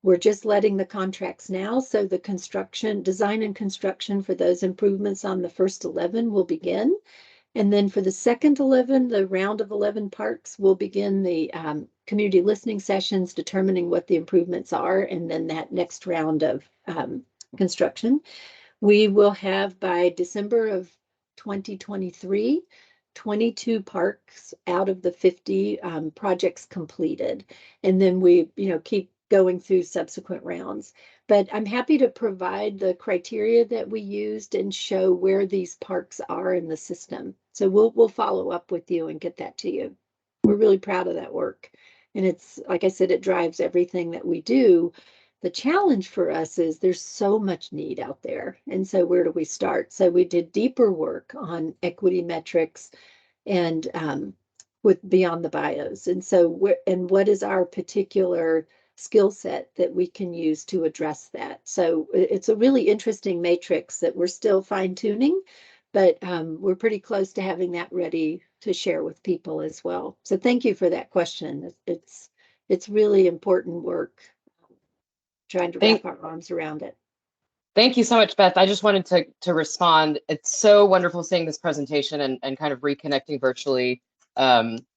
We're just letting the contracts now. So the construction, design and construction for those improvements on the first 11 will begin. And then for the second 11, the round of 11 parks, will begin the community listening sessions, determining what the improvements are, and then that next round of construction. We will have by December of 2023, 22 parks out of the 50 projects completed. And then we, keep going through subsequent rounds. But I'm happy to provide the criteria that we used and show where these parks are in the system. So we'll follow up with you and get that to you. We're really proud of that work. And it's, like I said, it drives everything that we do. The challenge for us is there's so much need out there. And so where do we start? So we did deeper work on equity metrics and with Beyond the Bios. And so what is our particular skill set that we can use to address that? So it's a really interesting matrix that we're still fine tuning, but we're pretty close to having that ready to share with people as well. So thank you for that question. It's really important work, trying to wrap our arms around it. Thank you so much, Beth. I just wanted to respond. It's so wonderful seeing this presentation and kind of reconnecting virtually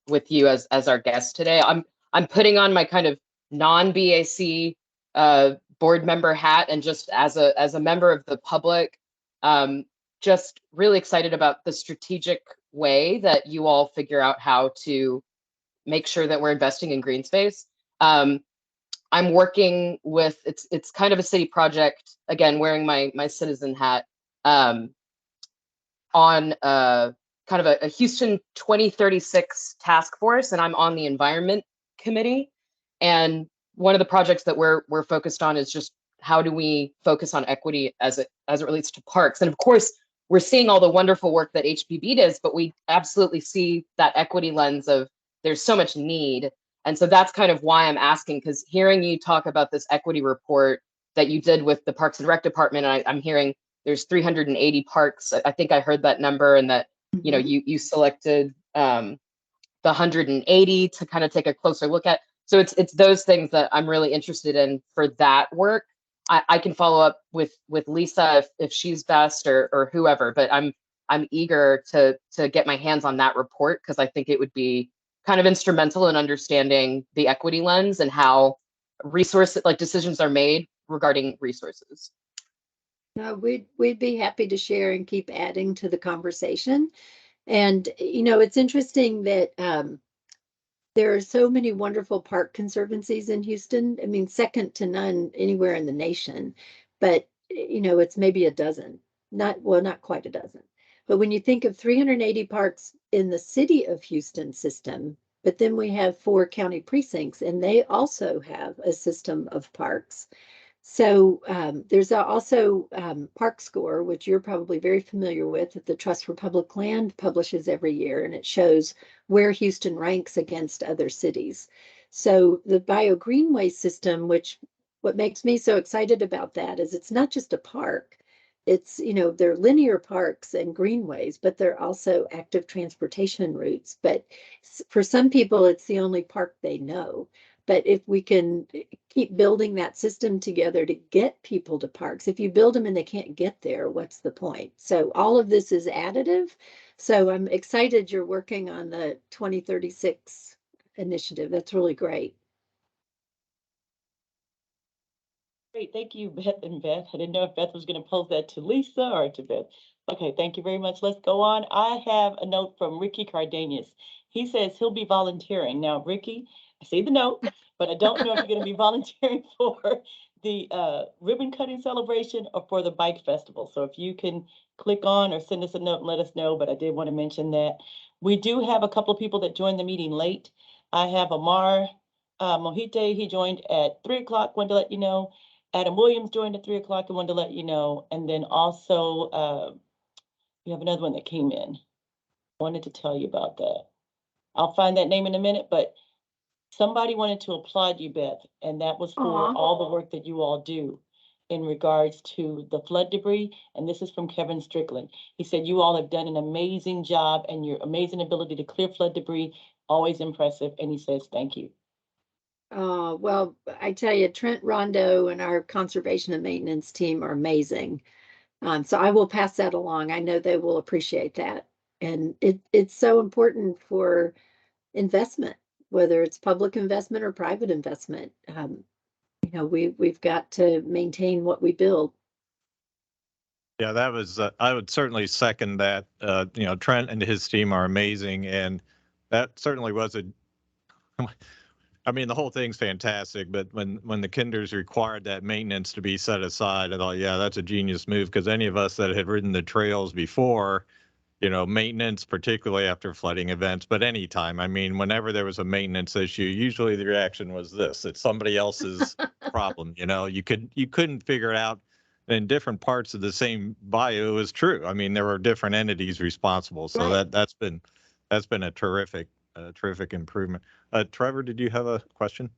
with you as our guest today. I'm putting on my kind of non-BAC board member hat, and just as a member of the public, just really excited about the strategic way that you all figure out how to make sure that we're investing in green space. I'm working with, it's kind of a city project, again, wearing my citizen hat, on kind of a Houston 2036 task force, and I'm on the environment committee. And one of the projects that we're focused on is just how do we focus on equity as it relates to parks. And of course, we're seeing all the wonderful work that HPB does, but we absolutely see that equity lens of there's so much need. And so that's kind of why I'm asking, because hearing you talk about this equity report that you did with the Parks and Rec Department, I'm hearing there's 380 parks. I think I heard that number, and that, you know, you selected the 180 to kind of take a closer look at. So it's those things that I'm really interested in for that work. I can follow up with Lisa if she's best, or whoever, but I'm eager to get my hands on that report, because I think it would be kind of instrumental in understanding the equity lens and how decisions are made regarding resources. No, we'd be happy to share and keep adding to the conversation. And, you know, it's interesting that there are so many wonderful park conservancies in Houston. I mean, second to none anywhere in the nation. But, you know, it's maybe a dozen, not quite a dozen. But when you think of 380 parks in the city of Houston system, but then we have 4 county precincts, and they also have a system of parks. So there's also Park Score, which you're probably very familiar with, that the Trust for Public Land publishes every year, and it shows where Houston ranks against other cities. So the Bio Greenway system, what makes me so excited about that is it's not just a park. It's, you know, they're linear parks and greenways, but they're also active transportation routes. But for some people, it's the only park they know. But if we can keep building that system together to get people to parks, if you build them and they can't get there, what's the point? So all of this is additive. So I'm excited you're working on the 2036 initiative. That's really great. Great, thank you, Beth and Beth. I didn't know if Beth was going to pose that to Lisa or to Beth. Okay, thank you very much. Let's go on. I have a note from Ricky Cardenas. He says he'll be volunteering. Now, Ricky, I see the note, but I don't know if you're going to be volunteering for the ribbon cutting celebration or for the bike festival. So if you can click on or send us a note and let us know, but I did want to mention that. We do have a couple of people that joined the meeting late. I have Amar Mohite, he joined at 3 o'clock, wanted to let you know. Adam Williams joined at 3 o'clock and wanted to let you know. And then also, you have another one that came in. Wanted to tell you about that. I'll find that name in a minute, but somebody wanted to applaud you, Beth, and that was for all the work that you all do in regards to the flood debris. And this is from Kevin Strickland. He said, you all have done an amazing job, and your amazing ability to clear flood debris, always impressive. And he says, thank you. Well, I tell you, Trent Rondo and our conservation and maintenance team are amazing. So I will pass that along. I know they will appreciate that. And it's so important for investment, whether it's public investment or private investment. You know, we've got to maintain what we build. Yeah, that was, I would certainly second that. You know, Trent and his team are amazing, and that certainly was I mean, the whole thing's fantastic, but when the Kinders required that maintenance to be set aside, I thought, yeah, that's a genius move, because any of us that had ridden the trails before, you know, maintenance, particularly after flooding events, but anytime, I mean, whenever there was a maintenance issue, usually the reaction was this: it's somebody else's problem. You know, you couldn't figure it out. In different parts of the same bayou, it was true. I mean, there were different entities responsible. So Right. that's been a terrific improvement. Trevor, did you have a question?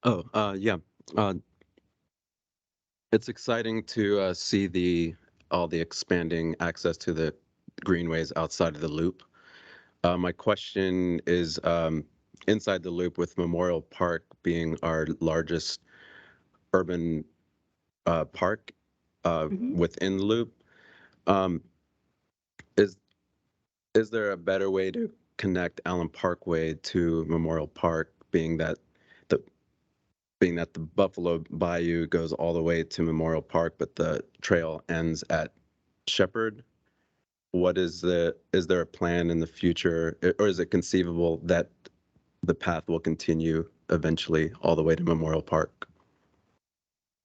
Oh, yeah. It's exciting to see all the expanding access to the greenways outside of the loop. My question is, inside the loop, with Memorial Park being our largest urban park within the loop, is there a better way to connect Allen Parkway to Memorial Park, being that the Buffalo Bayou goes all the way to Memorial Park, but the trail ends at Shepherd? Is there a plan in the future, or is it conceivable that the path will continue eventually all the way to Memorial Park?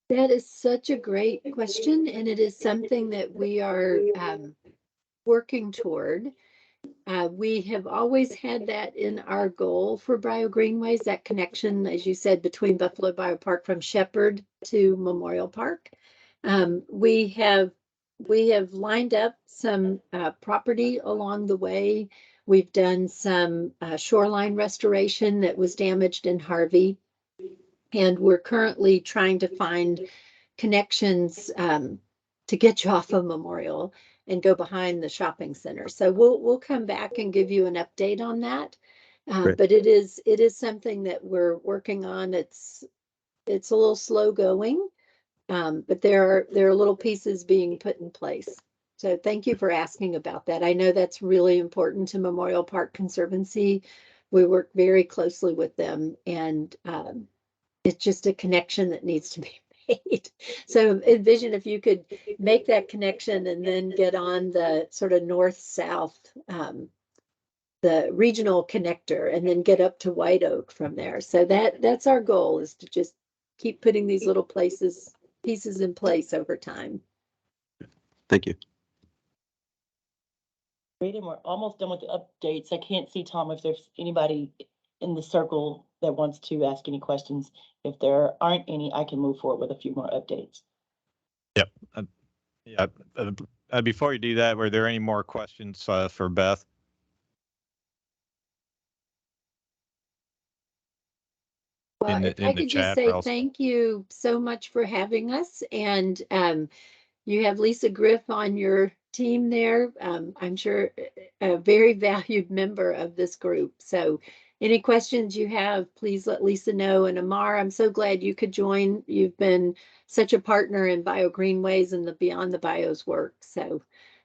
That is such a great question, and it is something that we are working toward. We have always had that in our goal for Bio Greenways, that connection, as you said, between Buffalo Bio Park from Shepherd to Memorial Park. We have we have lined up some property along the way. We've done some shoreline restoration that was damaged in Harvey. And we're currently trying to find connections to get you off of Memorial and go behind the shopping center. So we'll come back and give you an update on that. But it is something that we're working on. It's a little slow going, but there are little pieces being put in place. So thank you for asking about that. I know that's really important to Memorial Park Conservancy. We work very closely with them, and it's just a connection that needs to be made. So envision if you could make that connection and then get on the sort of north-south, the regional connector, and then get up to White Oak from there. So that's our goal, is to just keep putting these little pieces in place over time. Thank you. Great, and we're almost done with the updates. I can't see, Tom, if there's anybody in the circle that wants to ask any questions. If there aren't any, I can move forward with a few more updates. Yep. Yeah. Before you do that, were there any more questions for Beth? Well, if I could just say thank you so much for having us. And you have Lisa Griff on your team there. I'm sure a very valued member of this group. So any questions you have, please let Lisa know. And Amar, I'm so glad you could join. You've been such a partner in Bio Greenways and the Beyond the Bios work. So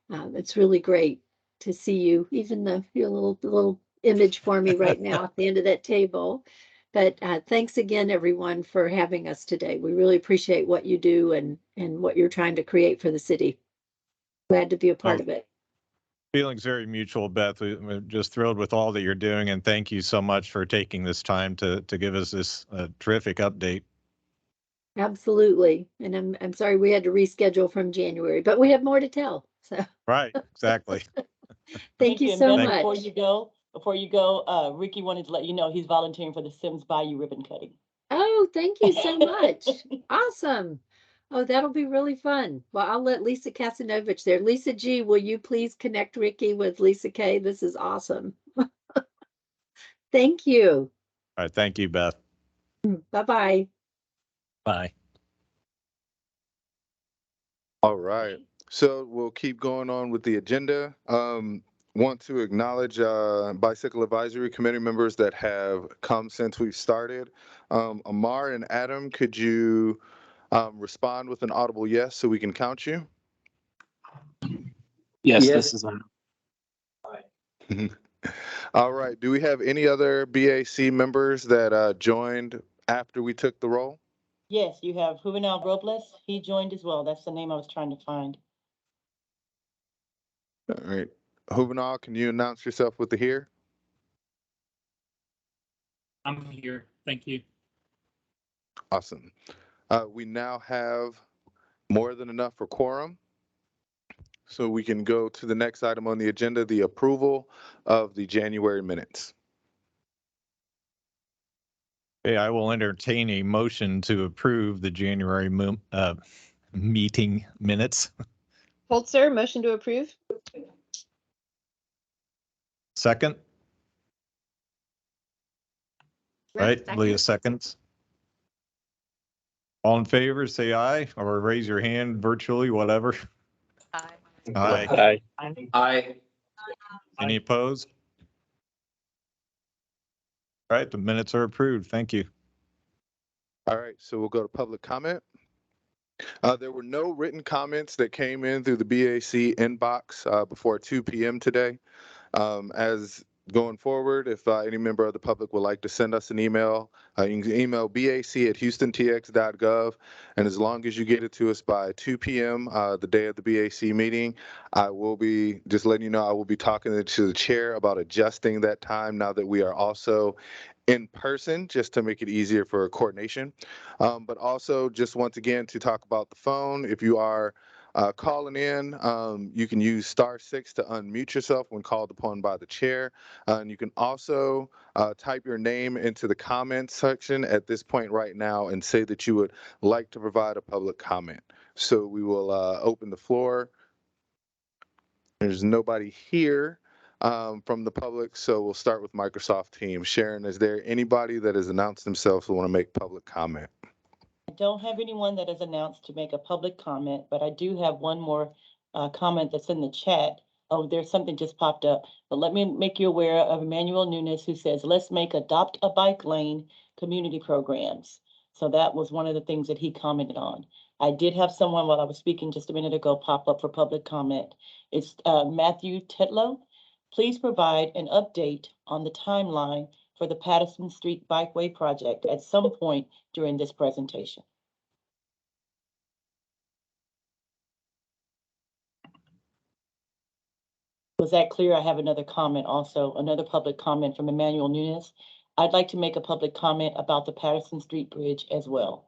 it's really great to see you, even your little image for me right now at the end of that table. But thanks again, everyone, for having us today. We really appreciate what you do and what you're trying to create for the city. Glad to be a part of it. Feelings very mutual, Beth. We're just thrilled with all that you're doing, and thank you so much for taking this time to give us this terrific update. Absolutely. And I'm sorry we had to reschedule from January, but we have more to tell. So right, exactly. Thank you so much. Before you go, Ricky wanted to let you know he's volunteering for the Sims Bayou ribbon cutting. Oh, thank you so much. Awesome. Oh, that'll be really fun. Well, I'll let Lisa Kasanovich there. Lisa G, will you please connect Ricky with Lisa K? This is awesome. Thank you. All right. Thank you, Beth. Bye-bye. Bye. All right. So we'll keep going on with the agenda. Want to acknowledge Bicycle Advisory Committee members that have come since we've started. Amar and Adam, could you respond with an audible yes so we can count you? Yes, this is on. All right. Do we have any other BAC members that joined after we took the roll? Yes, you have Juvenal Robles. He joined as well. That's the name I was trying to find. All right. Juvenal, can you announce yourself with the here? I'm here. Thank you. Awesome. We now have more than enough for quorum. So we can go to the next item on the agenda, the approval of the January minutes. Okay, I will entertain a motion to approve the January meeting minutes. Holzer, motion to approve. Second. Right, Second. Leah seconds. All in favor, say aye, or raise your hand virtually, whatever. Aye. Aye. Aye. Any opposed? All right, the minutes are approved. Thank you. All right, so we'll go to public comment. There were no written comments that came in through the BAC inbox before 2 p.m. today. As going forward, if any member of the public would like to send us an email, you can email bac@houstontx.gov, and as long as you get it to us by 2 p.m. The day of the BAC meeting, I will be, just letting you know, I will be talking to the chair about adjusting that time now that we are also in person, just to make it easier for coordination. But also just once again to talk about the phone, if you are calling in, you can use *6 to unmute yourself when called upon by the chair. And you can also type your name into the comments section at this point right now and say that you would like to provide a public comment. So we will open the floor There's nobody here from the public, so we'll start with Microsoft Teams. Sharon, is there anybody that has announced themselves who want to make public comment? I don't have anyone that has announced to make a public comment, but I do have one more comment that's in the chat. Oh, there's something just popped up, but let me make you aware of Emmanuel Nunes, who says, let's make Adopt a Bike Lane community programs. So that was one of the things that he commented on. I did have someone while I was speaking just a minute ago pop up for public comment. It's Matthew Tetlow. Please provide an update on the timeline for the Patterson Street Bikeway project at some point during this presentation. Was that clear? I have another comment also, another public comment from Emmanuel Nunes. I'd like to make a public comment about the Patterson Street Bridge as well.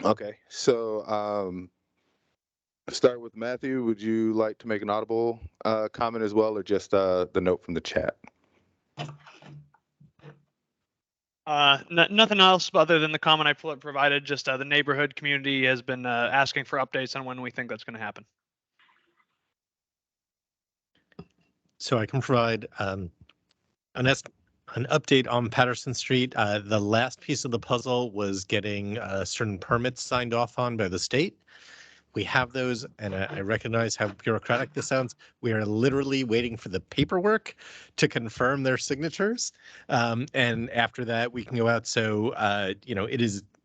Okay, so start with Matthew. Would you like to make an audible comment as well, or just the note from the chat? Nothing else other than the comment I provided. Just the neighborhood community has been asking for updates on when we think that's going to happen. So I can provide an update on Patterson Street. The last piece of the puzzle was getting certain permits signed off on by the state. We have those, and I recognize how bureaucratic this sounds. We are literally waiting for the paperwork to confirm their signatures. And after that, we can go out. So,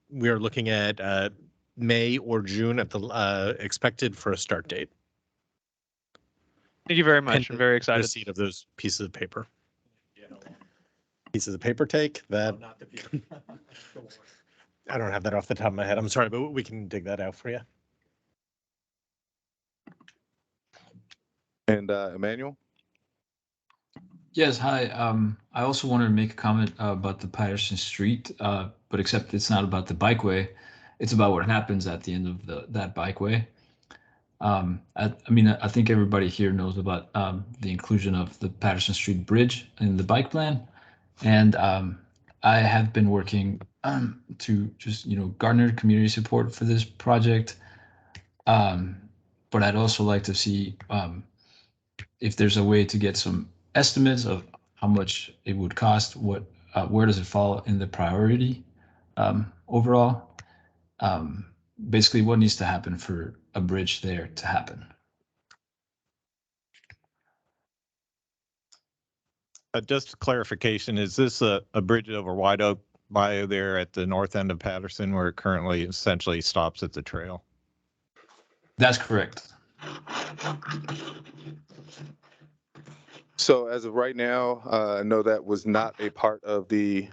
we are looking at May or June at the expected for a start date. Thank you very much. I'm very excited. Receipt of those pieces of paper. Pieces of paper take that. I don't have that off the top of my head. I'm sorry, but we can dig that out for you. And Emmanuel? Yes, hi. I also wanted to make a comment about the Patterson Street, but except it's not about the bikeway. It's about what happens at the end of that bikeway. I think everybody here knows about the inclusion of the Patterson Street Bridge in the bike plan. And I have been working to just, garner community support for this project. But I'd also like to see if there's a way to get some estimates of how much it would cost, where does it fall in the priority overall? Basically, what needs to happen for a bridge there to happen? Just clarification, is this a bridge over White Oak Bayou there at the north end of Patterson where it currently essentially stops at the trail? That's correct. So as of right now, I know that was not a part of the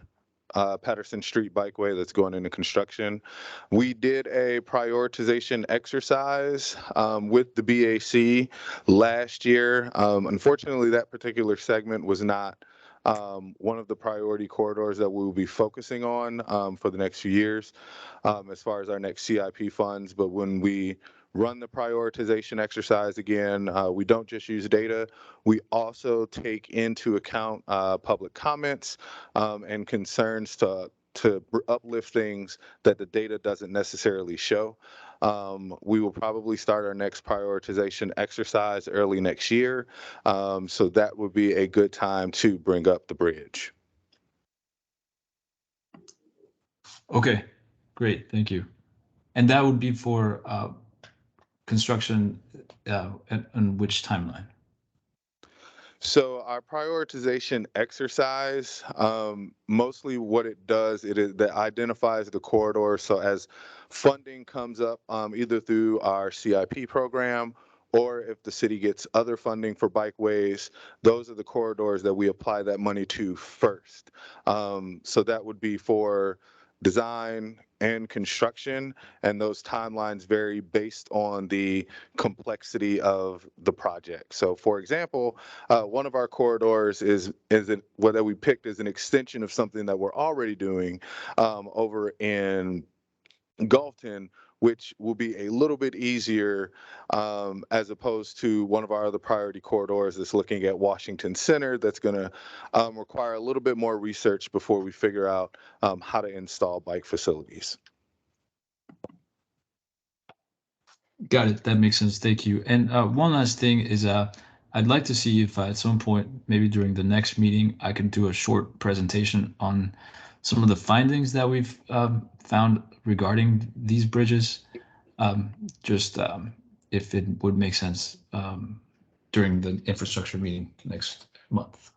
Patterson Street Bikeway that's going into construction. We did a prioritization exercise with the BAC last year. Unfortunately, that particular segment was not one of the priority corridors that we will be focusing on for the next few years as far as our next CIP funds. But when we run the prioritization exercise again, we don't just use data, we also take into account public comments and concerns to uplift things that the data doesn't necessarily show. We will probably start our next prioritization exercise early next year. So that would be a good time to bring up the bridge. Okay, great, thank you. And that would be for construction on which timeline? So our prioritization exercise, mostly what it does, that identifies the corridor. So as funding comes up, either through our CIP program, or if the city gets other funding for bikeways, those are the corridors that we apply that money to first. So that would be for design and construction, and those timelines vary based on the complexity of the project. So for example, one of our corridors is what we picked as an extension of something that we're already doing over in Gulfton, which will be a little bit easier as opposed to one of our other priority corridors that's looking at Washington Center. That's going to require a little bit more research before we figure out how to install bike facilities. Got it. That makes sense. Thank you. And one last thing is I'd like to see if at some point, maybe during the next meeting, I can do a short presentation on some of the findings that we've found regarding these bridges. If it would make sense during the infrastructure meeting next month.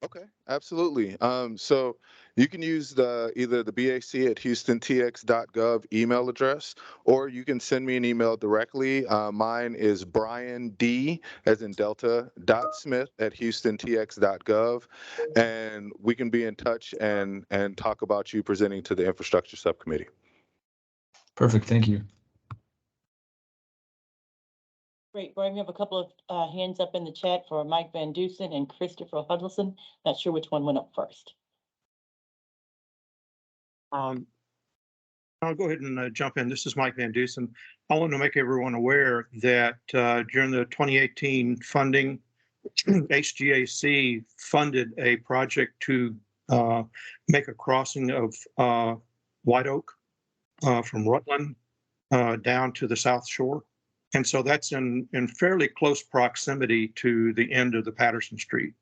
Okay, absolutely. So you can use either the BAC at houstontx.gov email address, or you can send me an email directly. Mine is Brian D, as in Delta, .Smith at houstontx.gov, and we can be in touch and talk about you presenting to the infrastructure subcommittee. Perfect. Thank you. Great, Brian, we have a couple of hands up in the chat for Mike Van Dusen and Christopher Huddleston. Not sure which one went up first. I'll go ahead and jump in. This is Mike Van Dusen. I want to make everyone aware that during the 2018 funding, HGAC funded a project to make a crossing of White Oak from Rutland down to the South Shore. And so that's in fairly close proximity to the end of the Patterson Street.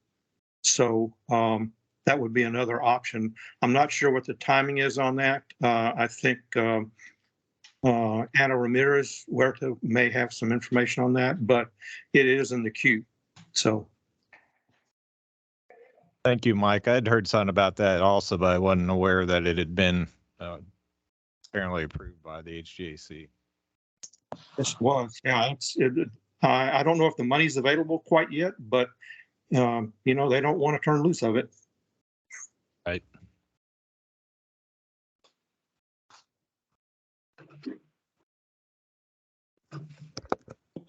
So that would be another option. I'm not sure what the timing is on that. I think Ana Ramirez Huerta may have some information on that, but it is in the queue. So. Thank you, Mike. I'd heard something about that also, but I wasn't aware that it had been apparently approved by the HGAC. This was, yeah. I don't know if the money's available quite yet, but they don't want to turn loose of it. Right.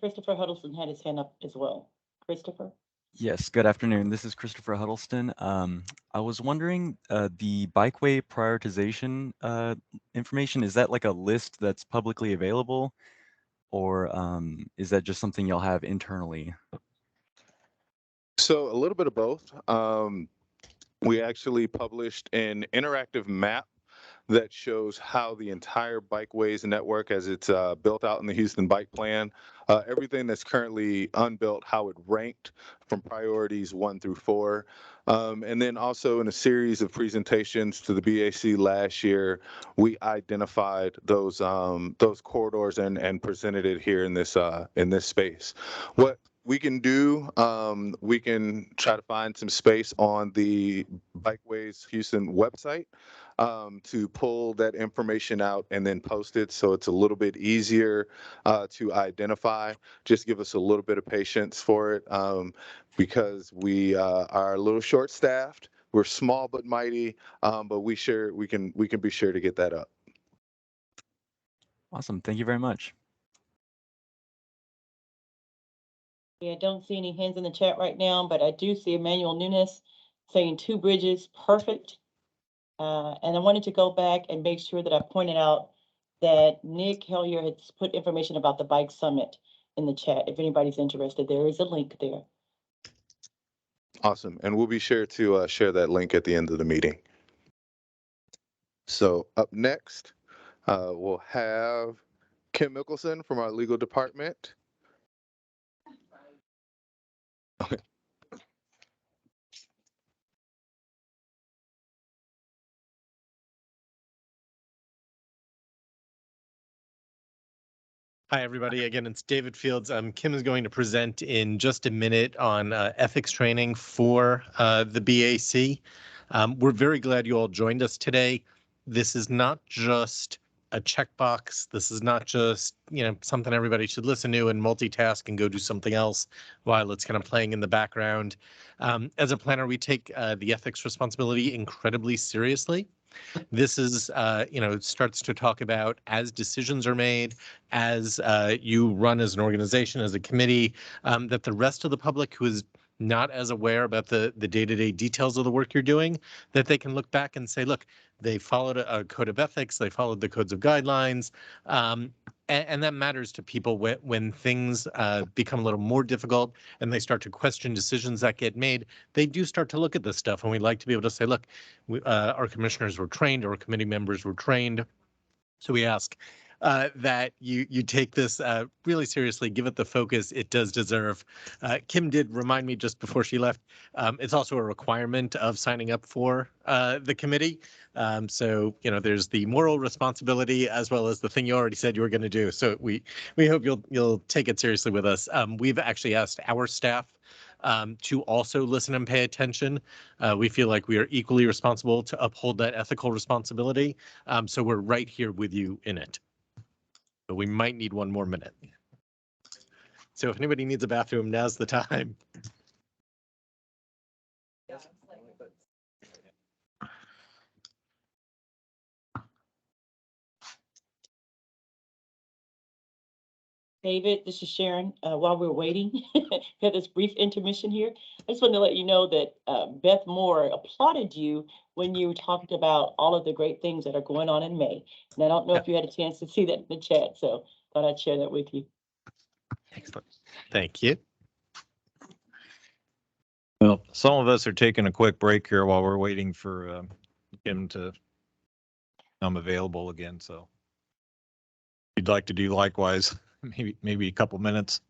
Christopher Huddleston had his hand up as well. Christopher? Yes, good afternoon. This is Christopher Huddleston. I was wondering, the bikeway prioritization information, is that like a list that's publicly available? Or is that just something you'll have internally? So a little bit of both. We actually published an interactive map that shows how the entire bikeways network, as it's built out in the Houston Bike Plan, everything that's currently unbuilt, how it ranked from priorities 1 through 4. And then also in a series of presentations to the BAC last year, we identified those corridors and presented it here in this space. What we can do, we can try to find some space on the Bikeways Houston website to pull that information out and then post it so it's a little bit easier to identify. Just give us a little bit of patience for it because we are a little short-staffed. We're small but mighty, but we can be sure to get that up. Awesome. Thank you very much. Yeah, I don't see any hands in the chat right now, but I do see Emmanuel Nunes saying 2 bridges, perfect. And I wanted to go back and make sure that I pointed out that Nick Hellier had put information about the Bike Summit in the chat. If anybody's interested, there is a link there. Awesome. And we'll be sure to share that link at the end of the meeting. So up next, we'll have Kim Mickelson from our legal department. Okay. Hi, everybody. Again, it's David Fields. Kim is going to present in just a minute on ethics training for the BAC. We're very glad you all joined us today. This is not just a checkbox. This is not just, something everybody should listen to and multitask and go do something else while it's kind of playing in the background. As a planner, we take the ethics responsibility incredibly seriously. This is, starts to talk about as decisions are made, as you run as an organization, as a committee, that the rest of the public who is not as aware about the day-to-day details of the work you're doing, that they can look back and say, look, they followed a code of ethics, they followed the codes of guidelines, and that matters to people when things become a little more difficult and they start to question decisions that get made. They do start to look at this stuff, and we like to be able to say, look, our commissioners were trained, our committee members were trained. So we ask that you take this really seriously, give it the focus it does deserve. Kim did remind me just before she left, it's also a requirement of signing up for the committee. So, you know, there's the moral responsibility as well as the thing you already said you were going to do. So we hope you'll take it seriously with us. We've actually asked our staff to also listen and pay attention. We feel like we are equally responsible to uphold that ethical responsibility. So we're right here with you in it. But we might need one more minute. So if anybody needs a bathroom, now's the time. David, this is Sharon. While we're waiting, we had this brief intermission here. I just wanted to let you know that Beth Moore applauded you when you talked about all of the great things that are going on in May. And I don't know if you had a chance to see that in the chat, so thought I'd share that with you. Excellent. Thank you. Well, some of us are taking a quick break here while we're waiting for Kim to become available again. So if you'd like to do likewise, maybe a couple minutes.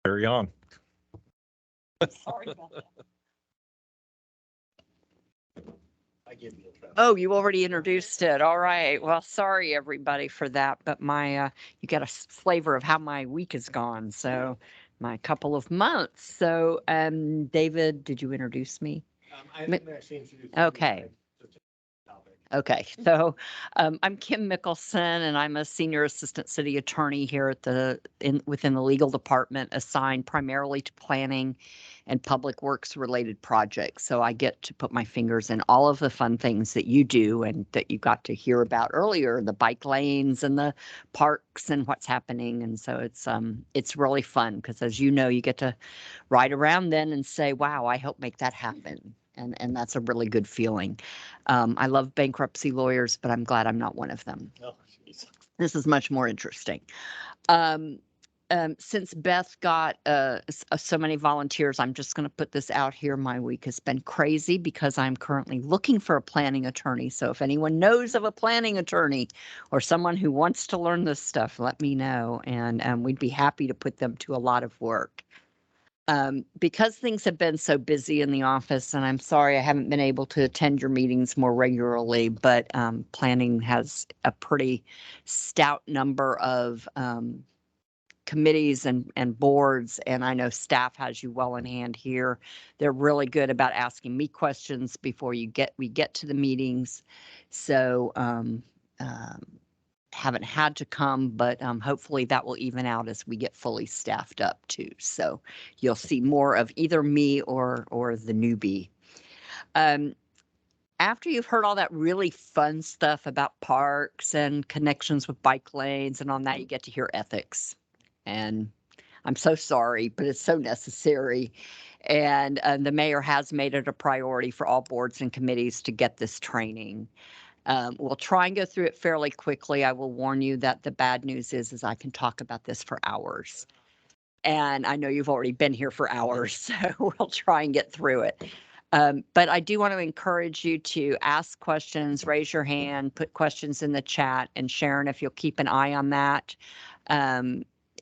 Carry on. Sorry about that. Oh, you already introduced it. All right. Well, sorry everybody for that, but you get a flavor of how my week has gone. So my couple of months. So, David, did you introduce me? I didn't actually introduce you. Okay. Okay, so I'm Kim Mickelson, and I'm a senior assistant city attorney here at within the legal department, assigned primarily to planning and public works related projects. So I get to put my fingers in all of the fun things that you do and that you got to hear about earlier, the bike lanes and the parks and what's happening. And so it's really fun because, as you know, you get to ride around then and say, wow, I helped make that happen. And that's a really good feeling. I love bankruptcy lawyers, but I'm glad I'm not one of them. Oh, geez. This is much more interesting. Since Beth got so many volunteers, I'm just going to put this out here. My week has been crazy because I'm currently looking for a planning attorney. So if anyone knows of a planning attorney or someone who wants to learn this stuff, let me know. And we'd be happy to put them to a lot of work. Because things have been so busy in the office, and I'm sorry I haven't been able to attend your meetings more regularly, but planning has a pretty stout number of committees and boards, and I know staff has you well in hand here. They're really good about asking me questions before we get to the meetings. So haven't had to come, but hopefully that will even out as we get fully staffed up too. So you'll see more of either me or the newbie. After you've heard all that really fun stuff about parks and connections with bike lanes and on that, you get to hear ethics. And I'm so sorry, but it's so necessary. And the mayor has made it a priority for all boards and committees to get this training. We'll try and go through it fairly quickly. I will warn you that the bad news is I can talk about this for hours. And I know you've already been here for hours, so we'll try and get through it. But I do want to encourage you to ask questions, raise your hand, put questions in the chat, and Sharon, if you'll keep an eye on that.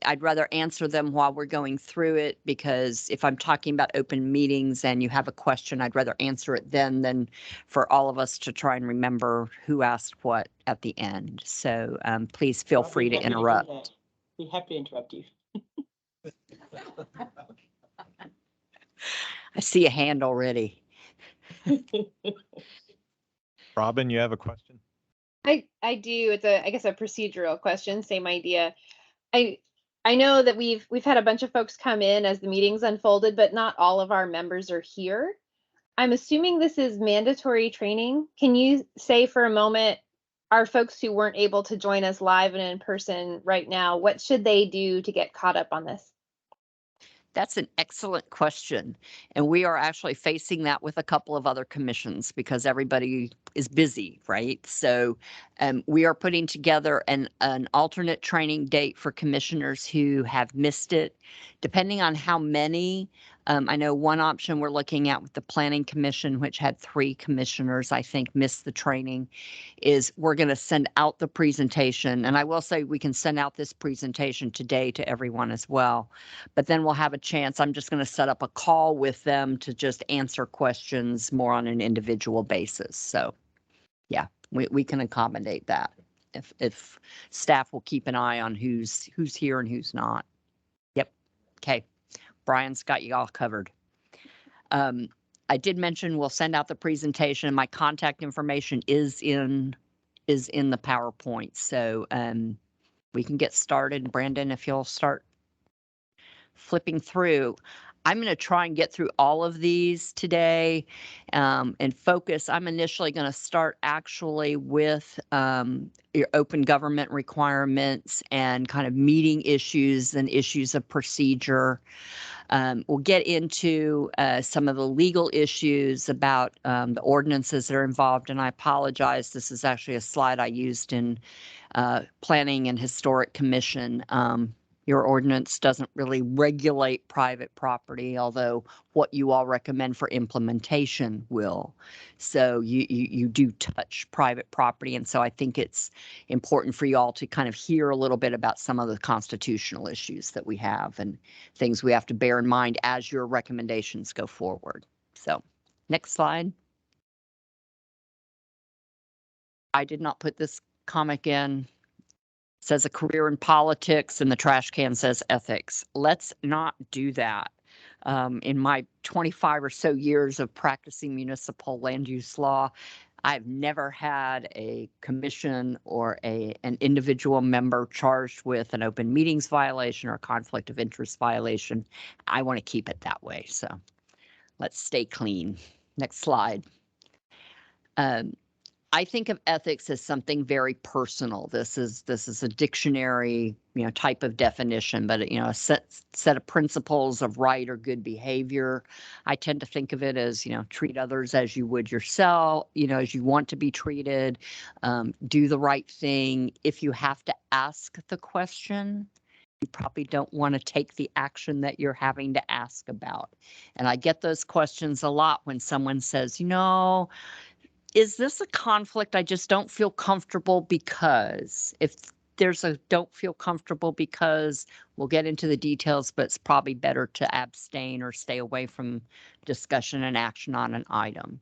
I'd rather answer them while we're going through it, because if I'm talking about open meetings and you have a question, I'd rather answer it then than for all of us to try and remember who asked what at the end. So please feel free to interrupt. Be happy to interrupt you. I see a hand already. Robin, you have a question? I do. It's I guess a procedural question, same idea. I know that we've had a bunch of folks come in as the meetings unfolded, but not all of our members are here. I'm assuming this is mandatory training. Can you say for a moment, our folks who weren't able to join us live and in person right now, what should they do to get caught up on this? That's an excellent question. And we are actually facing that with a couple of other commissions because everybody is busy, right? So we are putting together an alternate training date for commissioners who have missed it, depending on how many. I know one option we're looking at with the Planning Commission, which had 3 commissioners, I think, miss the training, is we're going to send out the presentation. And I will say we can send out this presentation today to everyone as well. But then we'll have a chance. I'm just going to set up a call with them to just answer questions more on an individual basis. So yeah, we can accommodate that if staff will keep an eye on who's here and who's not. Yep. Okay. Brian's got you all covered. I did mention we'll send out the presentation. My contact information is in the PowerPoint. So we can get started. Brandon, if you'll start flipping through. I'm going to try and get through all of these today and focus. I'm initially going to start actually with your open government requirements and kind of meeting issues and issues of procedure. We'll get into some of the legal issues about the ordinances that are involved. And I apologize, this is actually a slide I used in Planning and Historic Commission. Your ordinance doesn't really regulate private property, although what you all recommend for implementation will. So you do touch private property. And so I think it's important for you all to kind of hear a little bit about some of the constitutional issues that we have and things we have to bear in mind as your recommendations go forward. So next slide. I did not put this comic in. Says a career in politics and the trash can says ethics. Let's not do that. In my 25 or so years of practicing municipal land use law, I've never had a commission or an individual member charged with an open meetings violation or conflict of interest violation. I want to keep it that way. So let's stay clean. Next slide. I think of ethics as something very personal. This is a dictionary, type of definition, but a set of principles of right or good behavior. I tend to think of it as, treat others as you would yourself, as you want to be treated, do the right thing. If you have to ask the question, you probably don't want to take the action that you're having to ask about. And I get those questions a lot when someone says, is this a conflict? I just don't feel comfortable because. If there's a don't feel comfortable because, we'll get into the details, but it's probably better to abstain or stay away from discussion and action on an item.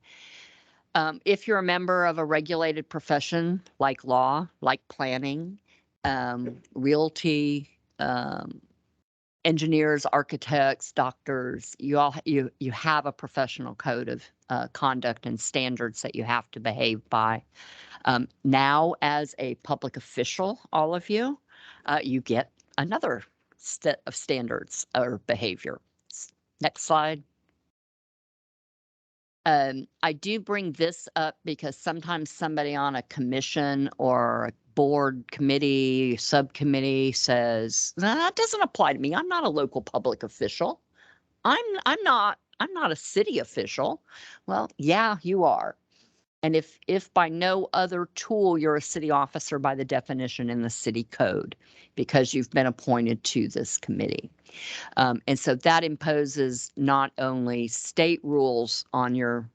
If you're a member of a regulated profession like law, like planning, realty, engineers, architects, doctors, you have a professional code of conduct and standards that you have to behave by. Now, as a public official, all of you, you get another set of standards or behavior. Next slide. I do bring this up because sometimes somebody on a commission or a board, committee, subcommittee says, that doesn't apply to me. I'm not a local public official. I'm not a city official. Well, yeah, you are. And if by no other tool you're a city officer by the definition in the city code, because you've been appointed to this committee. And so that imposes not only state rules on your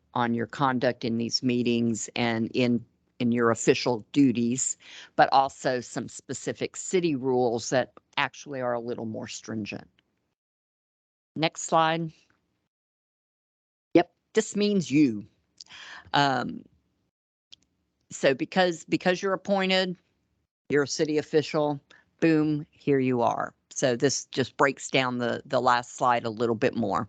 conduct in these meetings and in your official duties, but also some specific city rules that actually are a little more stringent. Next slide. Yep, this means you. So because you're appointed, you're a city official, boom, here you are. So this just breaks down the last slide a little bit more.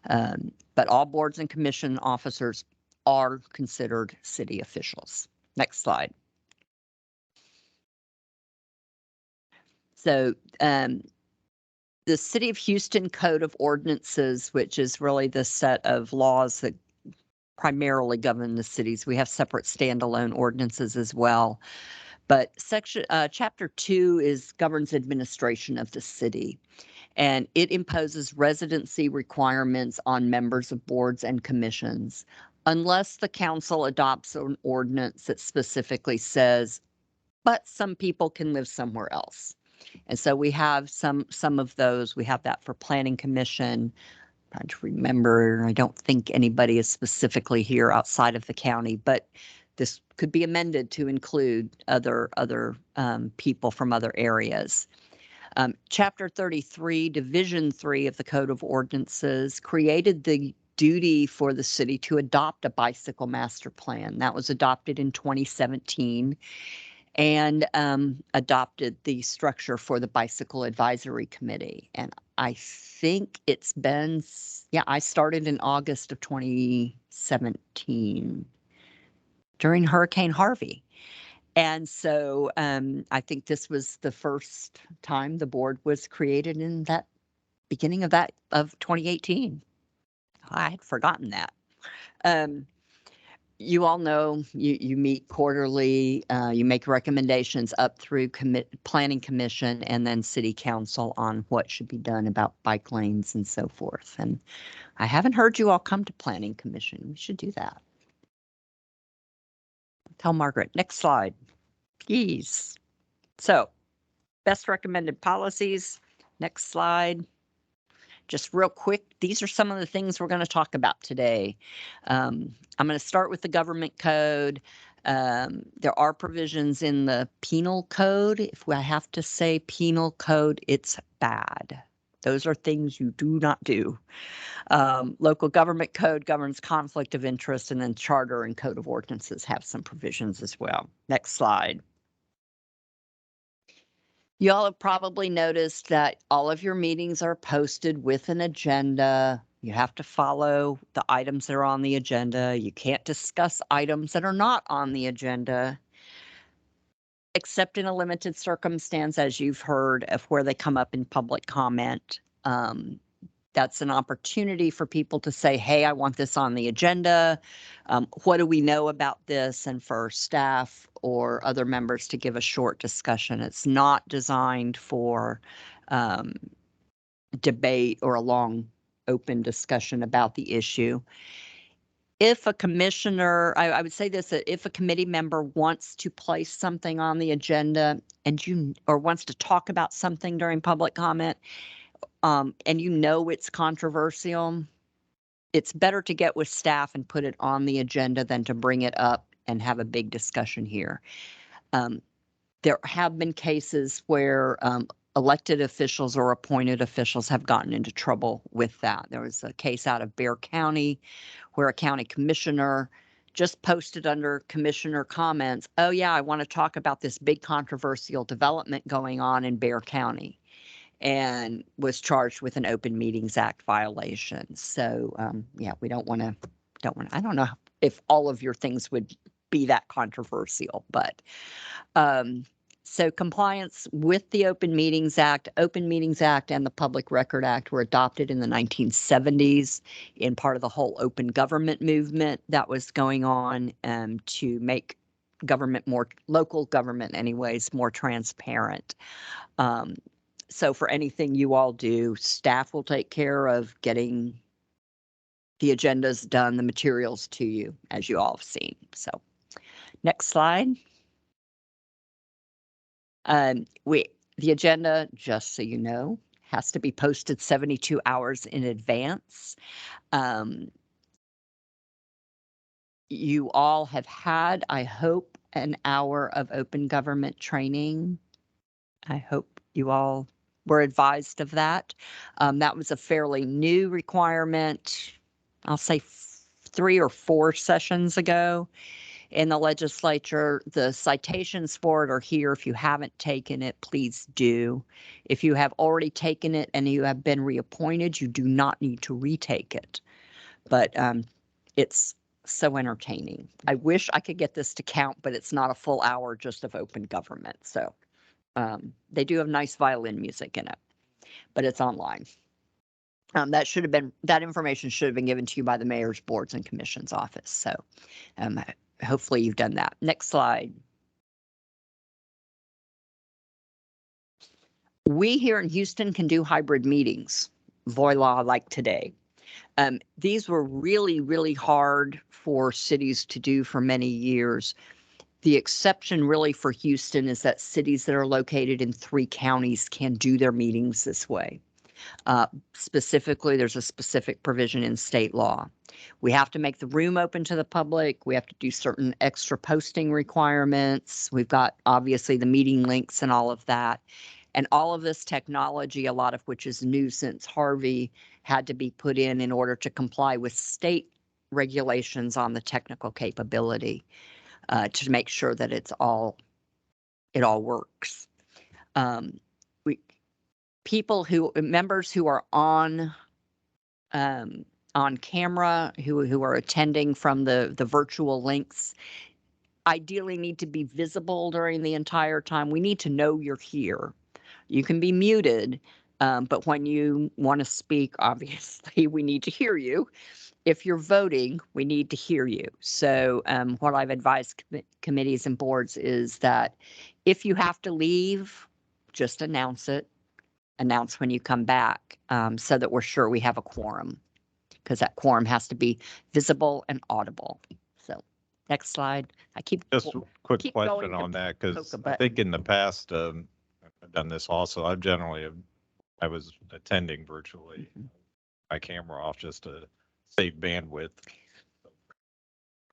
But all boards and commission officers are considered city officials. Next slide. So the City of Houston Code of Ordinances, which is really the set of laws that primarily govern the cities. We have separate standalone ordinances as well. But chapter 2 governs administration of the city, and it imposes residency requirements on members of boards and commissions, unless the council adopts an ordinance that specifically says, but some people can live somewhere else. And so we have some of those. We have that for Planning Commission. I'm trying to remember, I don't think anybody is specifically here outside of the county, but this could be amended to include other people from other areas. Chapter 33, Division 3 of the Code of Ordinances created the duty for the city to adopt a bicycle master plan. That was adopted in 2017 and adopted the structure for the Bicycle Advisory Committee. And I think it's been, I started in August of 2017 during Hurricane Harvey. And so I think this was the first time the board was created in that beginning of 2018. I had forgotten that. You all know you meet quarterly, you make recommendations up through Planning Commission and then City Council on what should be done about bike lanes and so forth. And I haven't heard you all come to Planning Commission. We should do that. Tell Margaret. Next slide, please. So, best recommended policies. Next slide. Just real quick, these are some of the things we're going to talk about today. I'm going to start with the government code. There are provisions in the penal code. If I have to say penal code, it's bad. Those are things you do not do. Local government code governs conflict of interest, and then charter and code of ordinances have some provisions as well. Next slide. Y'all have probably noticed that all of your meetings are posted with an agenda. You have to follow the items that are on the agenda. You can't discuss items that are not on the agenda, except in a limited circumstance, as you've heard, of where they come up in public comment. That's an opportunity for people to say, hey, I want this on the agenda. What do we know about this? And for staff or other members to give a short discussion. It's not designed for debate or a long open discussion about the issue. If a commissioner, I would say this, that if a committee member wants to place something on the agenda or wants to talk about something during public comment, and you know it's controversial, it's better to get with staff and put it on the agenda than to bring it up and have a big discussion here. There have been cases where elected officials or appointed officials have gotten into trouble with that. There was a case out of Bexar County where a county commissioner just posted under commissioner comments, oh yeah, I want to talk about this big controversial development going on in Bexar County, and was charged with an Open Meetings Act violation. So yeah, we don't want to, I don't know if all of your things would be that controversial, but so compliance with the Open Meetings Act and the Public Record Act were adopted in the 1970s in part of the whole open government movement that was going on to make government local government anyways, more transparent. So for anything you all do, staff will take care of getting the agendas done, the materials to you, as you all have seen. So next slide. The agenda, just so you know, has to be posted 72 hours in advance. You all have had, I hope, an hour of open government training. I hope you all were advised of that. That was a fairly new requirement, I'll say 3 or 4 sessions ago in the legislature. The citations for it are here. If you haven't taken it, please do. If you have already taken it and you have been reappointed, you do not need to retake it. But it's so entertaining. I wish I could get this to count, but it's not a full hour just of open government. So they do have nice violin music in it, but it's online. That information should have been given to you by the mayor's boards and commissions office. So hopefully you've done that. Next slide. We here in Houston can do hybrid meetings, voila, like today. These were really, really hard for cities to do for many years. The exception really for Houston is that cities that are located in 3 counties can do their meetings this way. Specifically, there's a specific provision in state law. We have to make the room open to the public. We have to do certain extra posting requirements. We've got obviously the meeting links and all of that. And all of this technology, a lot of which is new since Harvey, had to be put in order to comply with state regulations on the technical capability to make sure that it all works. Members who are on camera, who are attending from the virtual links, ideally need to be visible during the entire time. We need to know you're here. You can be muted, but when you want to speak, obviously we need to hear you. If you're voting, we need to hear you. So what I've advised committees and boards is that if you have to leave, just announce it. Announce when you come back so that we're sure we have a quorum, because that quorum has to be visible and audible. So next slide. Just a quick question on that, because I think in the past, I've done this also. I was attending virtually, my camera off just to save bandwidth.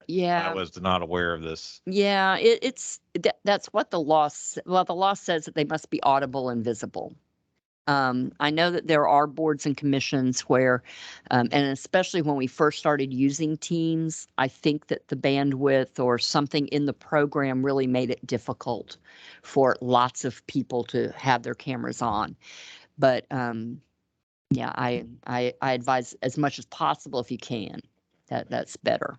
Yeah. I was not aware of this. Yeah, that's what the law says, that they must be audible and visible. I know that there are boards and commissions where, and especially when we first started using Teams, I think that the bandwidth or something in the program really made it difficult for lots of people to have their cameras on. But Yeah, I advise as much as possible if you can. That's better.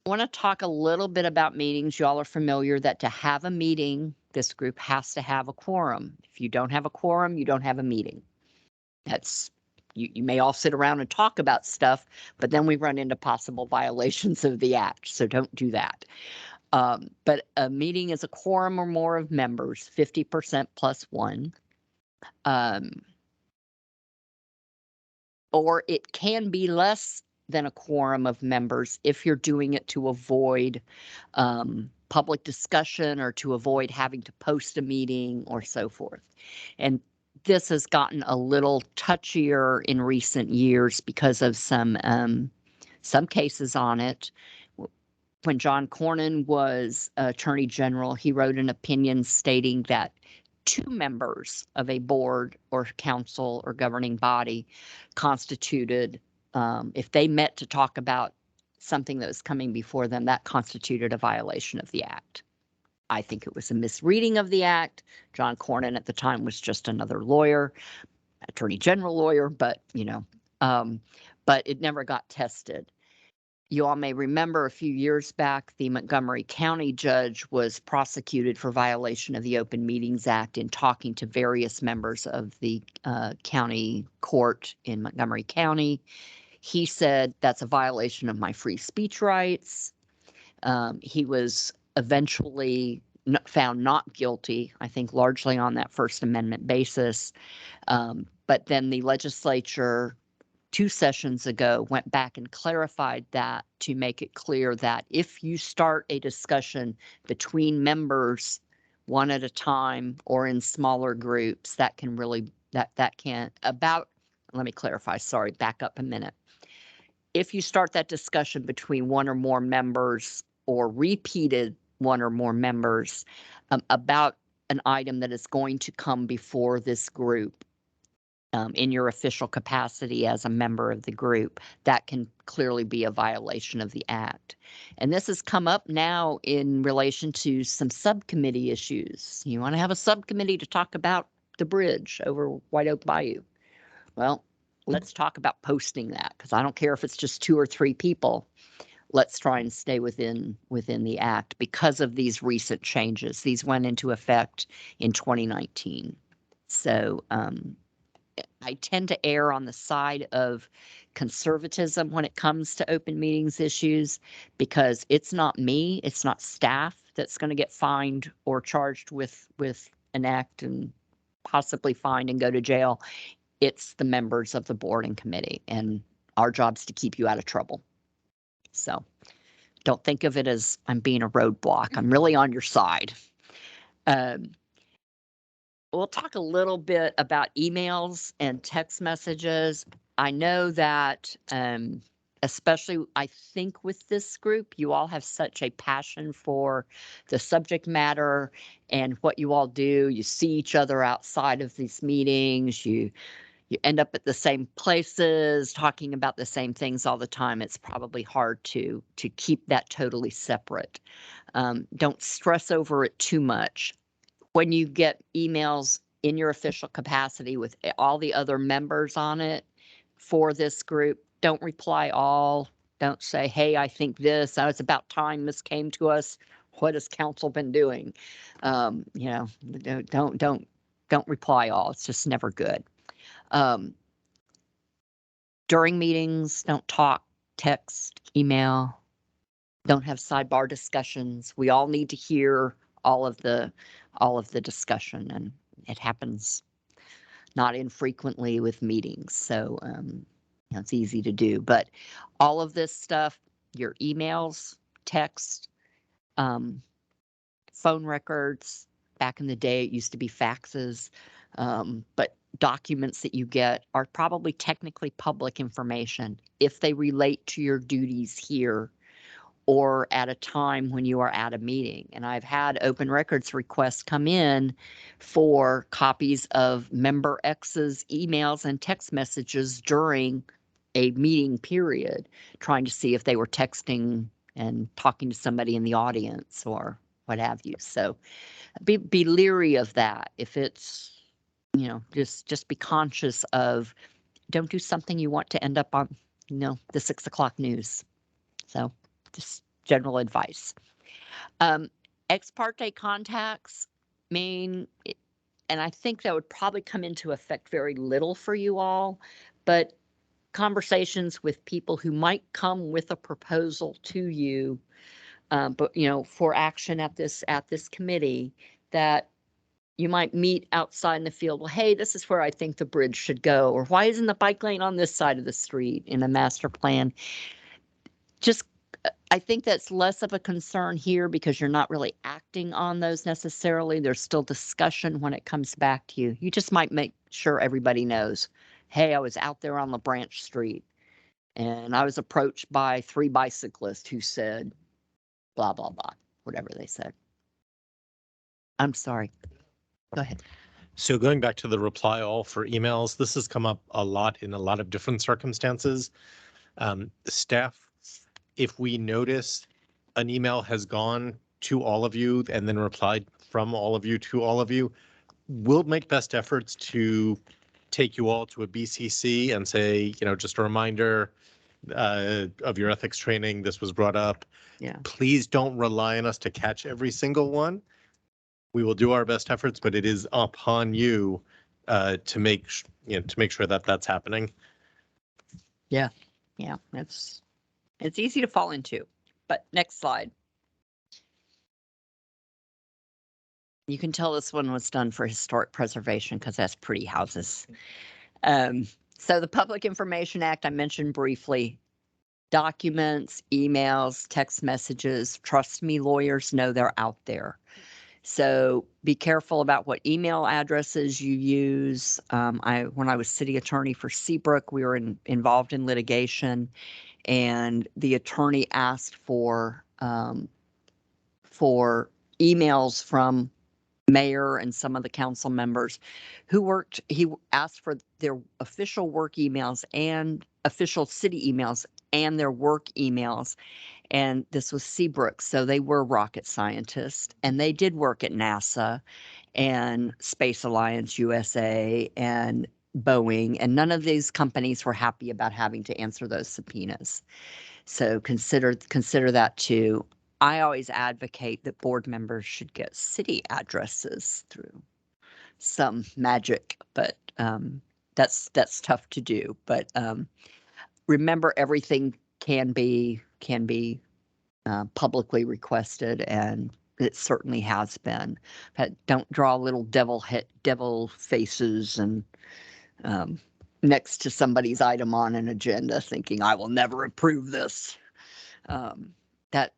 Want to talk a little bit about meetings. Y'all are familiar that to have a meeting, this group has to have a quorum. If you don't have a quorum, you don't have a meeting. That's you may all sit around and talk about stuff, but then we run into possible violations of the act. So don't do that. But a meeting is a quorum or more of members, 50% plus one. Or it can be less than a quorum of members if you're doing it to avoid public discussion or to avoid having to post a meeting or so forth. And this has gotten a little touchier in recent years because of some cases on it. When John Cornyn was Attorney General, he wrote an opinion stating that 2 members of a board or council or governing body constituted, if they met to talk about something that was coming before them, that constituted a violation of the act. I think it was a misreading of the act. John Cornyn at the time was just another lawyer, attorney general lawyer, but but it never got tested. You all may remember a few years back, the Montgomery County judge was prosecuted for violation of the Open Meetings Act in talking to various members of the county court in Montgomery County. He said that's a violation of my free speech rights. He was eventually found not guilty, I think largely on that First Amendment basis. But then the legislature 2 sessions ago went back and clarified that to make it clear that if you start a discussion between members one at a time or in smaller groups, that can really, that can let me clarify, sorry, back up a minute. If you start that discussion between one or more members or repeated one or more members about an item that is going to come before this group, in your official capacity as a member of the group, that can clearly be a violation of the act. And this has come up now in relation to some subcommittee issues. You want to have a subcommittee to talk about the bridge over White Oak Bayou. Well, let's talk about posting that, because I don't care if it's just 2 or 3 people. Let's try and stay within the act because of these recent changes. These went into effect in 2019. So I tend to err on the side of conservatism when it comes to open meetings issues, because it's not me, it's not staff that's going to get fined or charged with an act and possibly fined and go to jail. It's the members of the board and committee, and our job's to keep you out of trouble. So don't think of it as I'm being a roadblock. I'm really on your side. We'll talk a little bit about emails and text messages. I know that, especially I think with this group, you all have such a passion for the subject matter and what you all do. You see each other outside of these meetings. You end up at the same places, talking about the same things all the time. It's probably hard to keep that totally separate. Don't stress over it too much. When you get emails in your official capacity with all the other members on it for this group, don't reply all. Don't say, hey, I think this. Oh, it's about time this came to us. What has council been doing? Don't reply all. It's just never good. During meetings, don't talk, text, email. Don't have sidebar discussions. We all need to hear all of the discussion, and it happens not infrequently with meetings. So it's easy to do, but all of this stuff, your emails, text, phone records, back in the day, it used to be faxes, but documents that you get are probably technically public information if they relate to your duties here or at a time when you are at a meeting. And I've had open records requests come in for copies of member X's emails and text messages during a meeting period, trying to see if they were texting and talking to somebody in the audience or what have you. So be leery of that. If it's you know, just be conscious of, don't do something you want to end up on, you know, the 6 o'clock news. So just general advice. Ex parte contacts mean, and I think that would probably come into effect very little for you all, but conversations with people who might come with a proposal to you, but you know, for action at this committee, that you might meet outside in the field. Well, hey, this is where I think the bridge should go, or why isn't the bike lane on this side of the street in a master plan? Just, I think that's less of a concern here because you're not really acting on those necessarily. There's still discussion when it comes back to you. You just might make sure everybody knows, hey, I was out there on LaBranch Street and I was approached by 3 bicyclists who said blah, blah, blah, whatever they said. I'm sorry. Go ahead. So going back to the reply all for emails, this has come up a lot in a lot of different circumstances. Staff, if we notice an email has gone to all of you and then replied from all of you to all of you, we'll make best efforts to take you all to a BCC and say, you know, just a reminder of your ethics training. This was brought up. Yeah. Please don't rely on us to catch every single one. We will do our best efforts, but it is upon you to make sure that that's happening. Yeah, yeah, it's easy to fall into. But next slide. You can tell this one was done for historic preservation because that's pretty houses. So the Public Information Act I mentioned briefly. Documents, emails, text messages. Trust me, lawyers know they're out there. So be careful about what email addresses you use. When I was city attorney for Seabrook, we were involved in litigation, and the attorney asked for emails from mayor and some of the council members who worked. He asked for their official work emails and official city emails and their work emails. And this was Seabrook, so they were rocket scientists, and they did work at NASA and Space Alliance USA and Boeing, and none of these companies were happy about having to answer those subpoenas. So consider that too. I always advocate that board members should get city addresses through some magic, but that's tough to do. But remember, everything can be publicly requested, and it certainly has been. Don't draw little devil faces and next to somebody's item on an agenda, thinking I will never approve this. That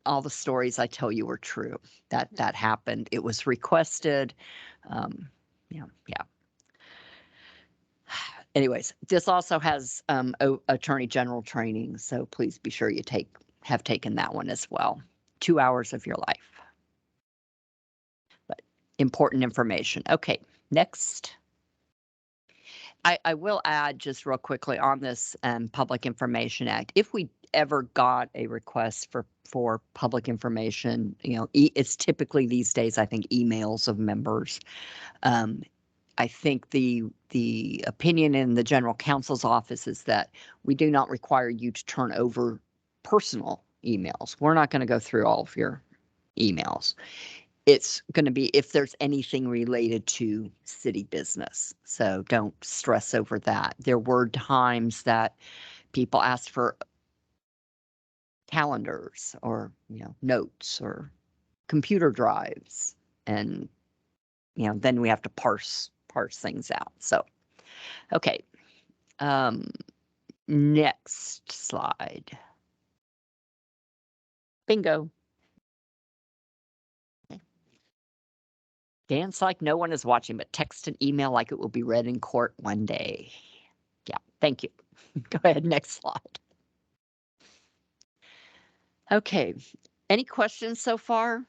all the stories I tell you were true. That happened. It was requested. Yeah. Anyways, this also has Attorney General training, so please be sure you have taken that one as well. 2 hours of your life. But important information. Okay, next. I will add just real quickly on this Public Information Act. If we ever got a request for public information, you know, it's typically these days, I think, emails of members. I think the opinion in the general counsel's office is that we do not require you to turn over personal emails. We're not going to go through all of your emails. It's going to be if there's anything related to city business. So don't stress over that. There were times that people asked for calendars or, you know, notes or computer drives, and, you know, then we have to parse things out. So, okay. Next slide. Bingo. Okay. Dance like no one is watching, but text and email like it will be read in court one day. Yeah, thank you. Go ahead, next slide. Okay, any questions so far?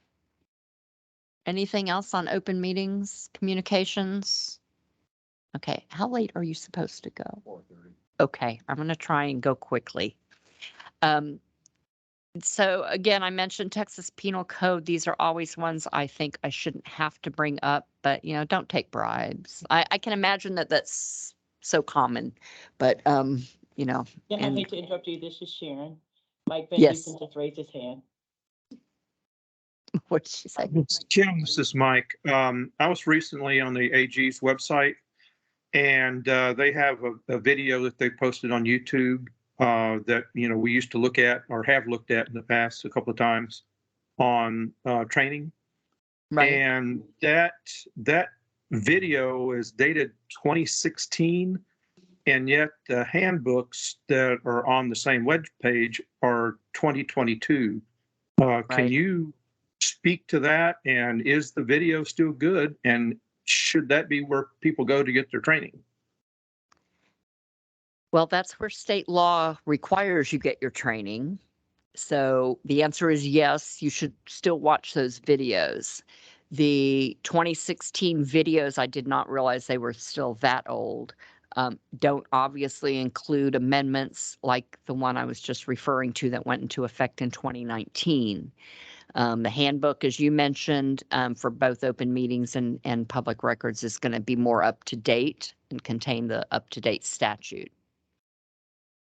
Anything else on open meetings, communications? Okay, how late are you supposed to go? 4:30. Okay, I'm going to try and go quickly. So again, I mentioned Texas Penal Code. These are always ones I think I shouldn't have to bring up but you know, don't take bribes. I can imagine that that's so common, but you know, And I and hate to interrupt you. This is Sharon. Mike Van yes, Dusen just raised his hand. what did she say? Kim, this is Mike. I was recently on the AG's website, and they have a video that they posted on YouTube that, you know, we used to look at or have looked at in the past a couple of times on training. Right. And that video is dated 2016, and yet the handbooks that are on the same web page are 2022. Can Right. you speak to that? And is the video still good? And should that be where people go to get their training? Well, that's where state law requires you get your training. So the answer is yes, you should still watch those videos. The 2016 videos, I did not realize they were still that old, don't obviously include amendments like the one I was just referring to that went into effect in 2019. The handbook, as you mentioned, for both open meetings and public records is going to be more up to date and contain the up to date statute.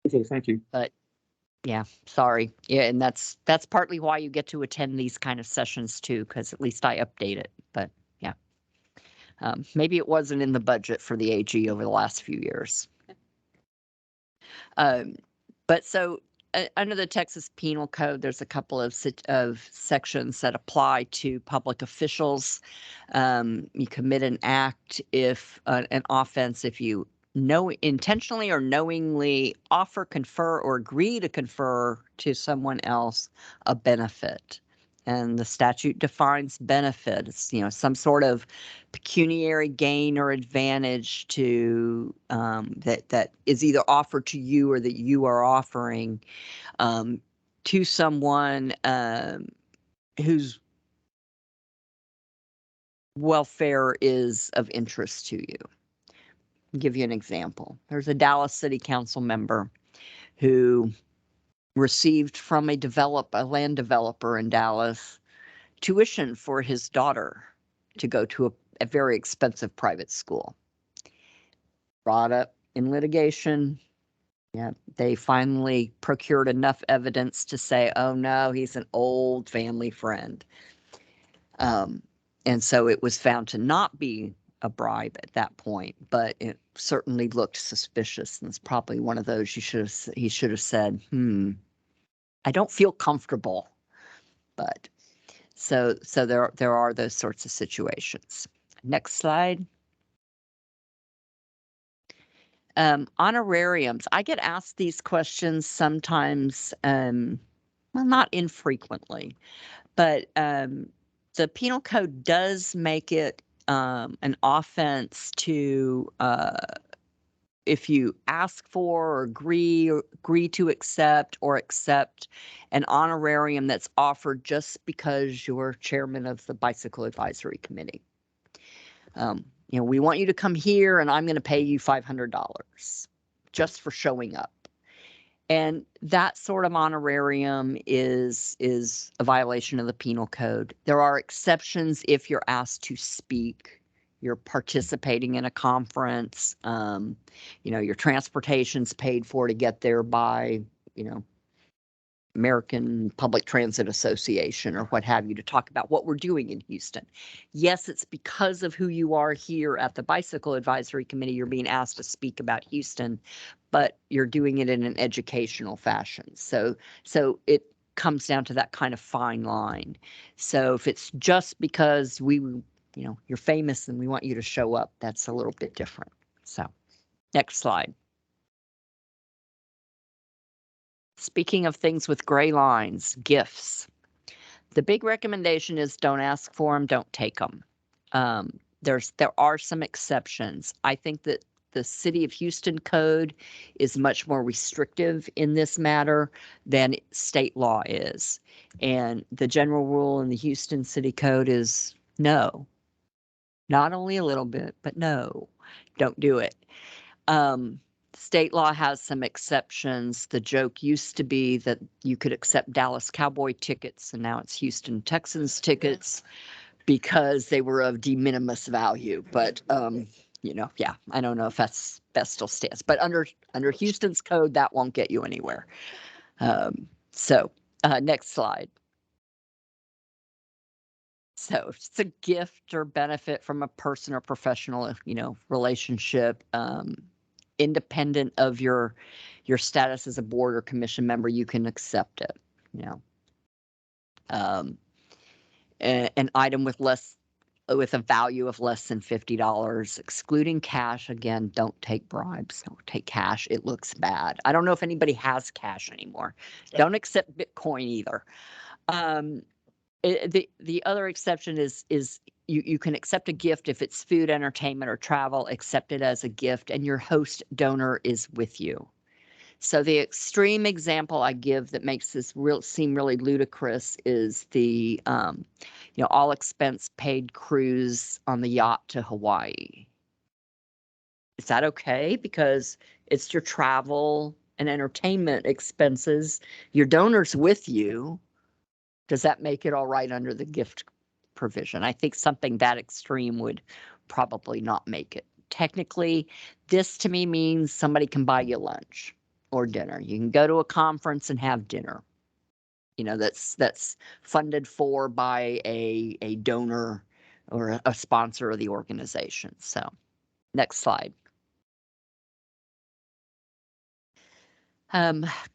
Okay, thank you. But yeah, sorry. Yeah, and that's partly why you get to attend these kind of sessions too, because at least I update it. But yeah, maybe it wasn't in the budget for the AG over the last few years. But so under the Texas Penal Code, there's a couple of sections that apply to public officials. You commit an act if an offense if you intentionally or knowingly offer, confer, or agree to confer to someone else a benefit. And the statute defines benefit. It's, you know, some sort of pecuniary gain or advantage to that is either offered to you or that you are offering to someone whose welfare is of interest to you. I'll give you an example. There's a Dallas City Council member who received from a land developer in Dallas tuition for his daughter to go to a very expensive private school. Brought up in litigation. Yeah, they finally procured enough evidence to say, oh no, he's an old family friend. And so it was found to not be a bribe at that point, but it certainly looked suspicious. And it's probably one of those he should have said, I don't feel comfortable. But so there are those sorts of situations. Next slide. Honorariums. I get asked these questions sometimes, well, not infrequently, but the Penal Code does make it an offense to if you ask for or agree to accept or accept an honorarium that's offered just because you're chairman of the Bicycle Advisory Committee. You know, we want you to come here and I'm going to pay you $500 just for showing up. And that sort of honorarium is a violation of the Penal Code. There are exceptions if you're asked to speak, you're participating in a conference, you know, your transportation's paid for to get there by, you know, American Public Transit Association or what have you, to talk about what we're doing in Houston. Yes, it's because of who you are here at the Bicycle Advisory Committee, you're being asked to speak about Houston, but you're doing it in an educational fashion. So it comes down to that kind of fine line. So if it's just because you know, you're famous and we want you to show up, that's a little bit different. So next slide. Speaking of things with gray lines, gifts. The big recommendation is don't ask for them, don't take them. There are some exceptions. I think that the City of Houston Code is much more restrictive in this matter than state law is. And the general rule in the Houston City Code is no. Not only a little bit, but no, don't do it. State law has some exceptions. The joke used to be that you could accept Dallas Cowboy tickets, and now it's Houston Texans tickets. because they were of de minimis value. But, you know, yeah, I don't know if that still stands, but under Houston's code, that won't get you anywhere. Next slide. So if it's a gift or benefit from a person or professional, you know, relationship, independent of your status as a board or commission member, you can accept it, you know. An item with a value of less than $50, excluding cash. Again, don't take bribes, don't take cash. It looks bad. I don't know if anybody has cash anymore. Don't accept Bitcoin either. The other exception is you can accept a gift if it's food, entertainment, or travel, accept it as a gift, and your host donor is with you. So the extreme example I give that makes this seem really ludicrous is the, you know, all expense paid cruise on the yacht to Hawaii. Is that okay? Because it's your travel and entertainment expenses. Your donor's with you. Does that make it all right under the gift provision? I think something that extreme would probably not make it. Technically, this to me means somebody can buy you lunch or dinner. You can go to a conference and have dinner. You know, that's funded for by a donor or a sponsor of the organization. So next slide.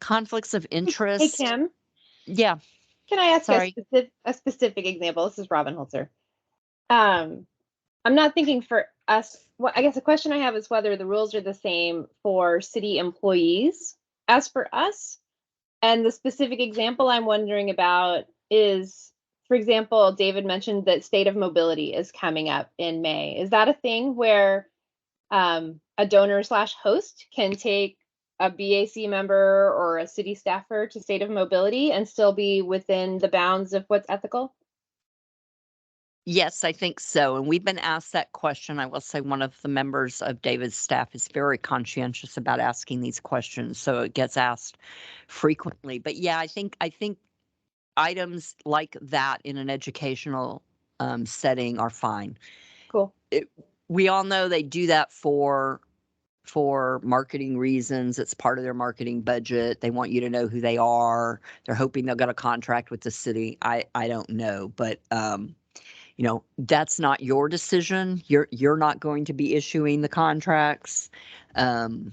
Conflicts of interest. Hey, Kim. Yeah. Can I ask Sorry. a specific example? This is Robin Holzer. I'm not thinking for us. Well, I guess the question I have is whether the rules are the same for city employees as for us. And the specific example I'm wondering about is, for example, David mentioned that state of mobility is coming up in May. Is that a thing where a donor / host can take a BAC member or a city staffer to state of mobility and still be within the bounds of what's ethical? Yes, I think so. And we've been asked that question. I will say one of the members of David's staff is very conscientious about asking these questions, so it gets asked frequently. But yeah, I think items like that in an educational setting are fine. Cool. We all know they do that for marketing reasons. It's part of their marketing budget. They want you to know who they are. They're hoping they'll get a contract with the city. I don't know, but you know, that's not your decision. You're not going to be issuing the contracts. I'm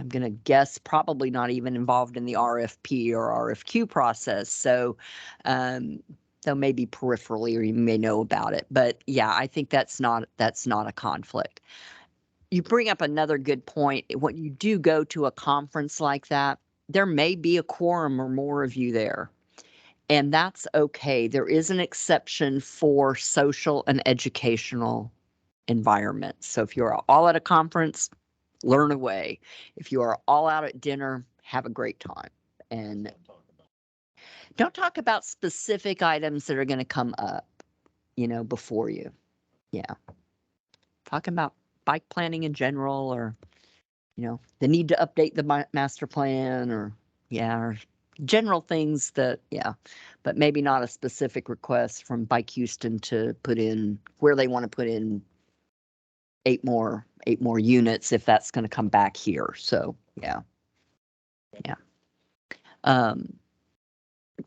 going to guess probably not even involved in the RFP or RFQ process. So though maybe peripherally, or you may know about it. But yeah, I think that's not a conflict. You bring up another good point. When you do go to a conference like that, there may be a quorum or more of you there. And that's okay. There is an exception for social and educational environments. So if you're all at a conference, learn away. If you are all out at dinner, have a great time. And don't talk about specific items that are going to come up, you know, before you. Yeah. Talking about bike planning in general, or, you know, the need to update the master plan, or, yeah, or general things that, yeah, but maybe not a specific request from Bike Houston to put in where they want to put in eight more units if that's going to come back here. So yeah.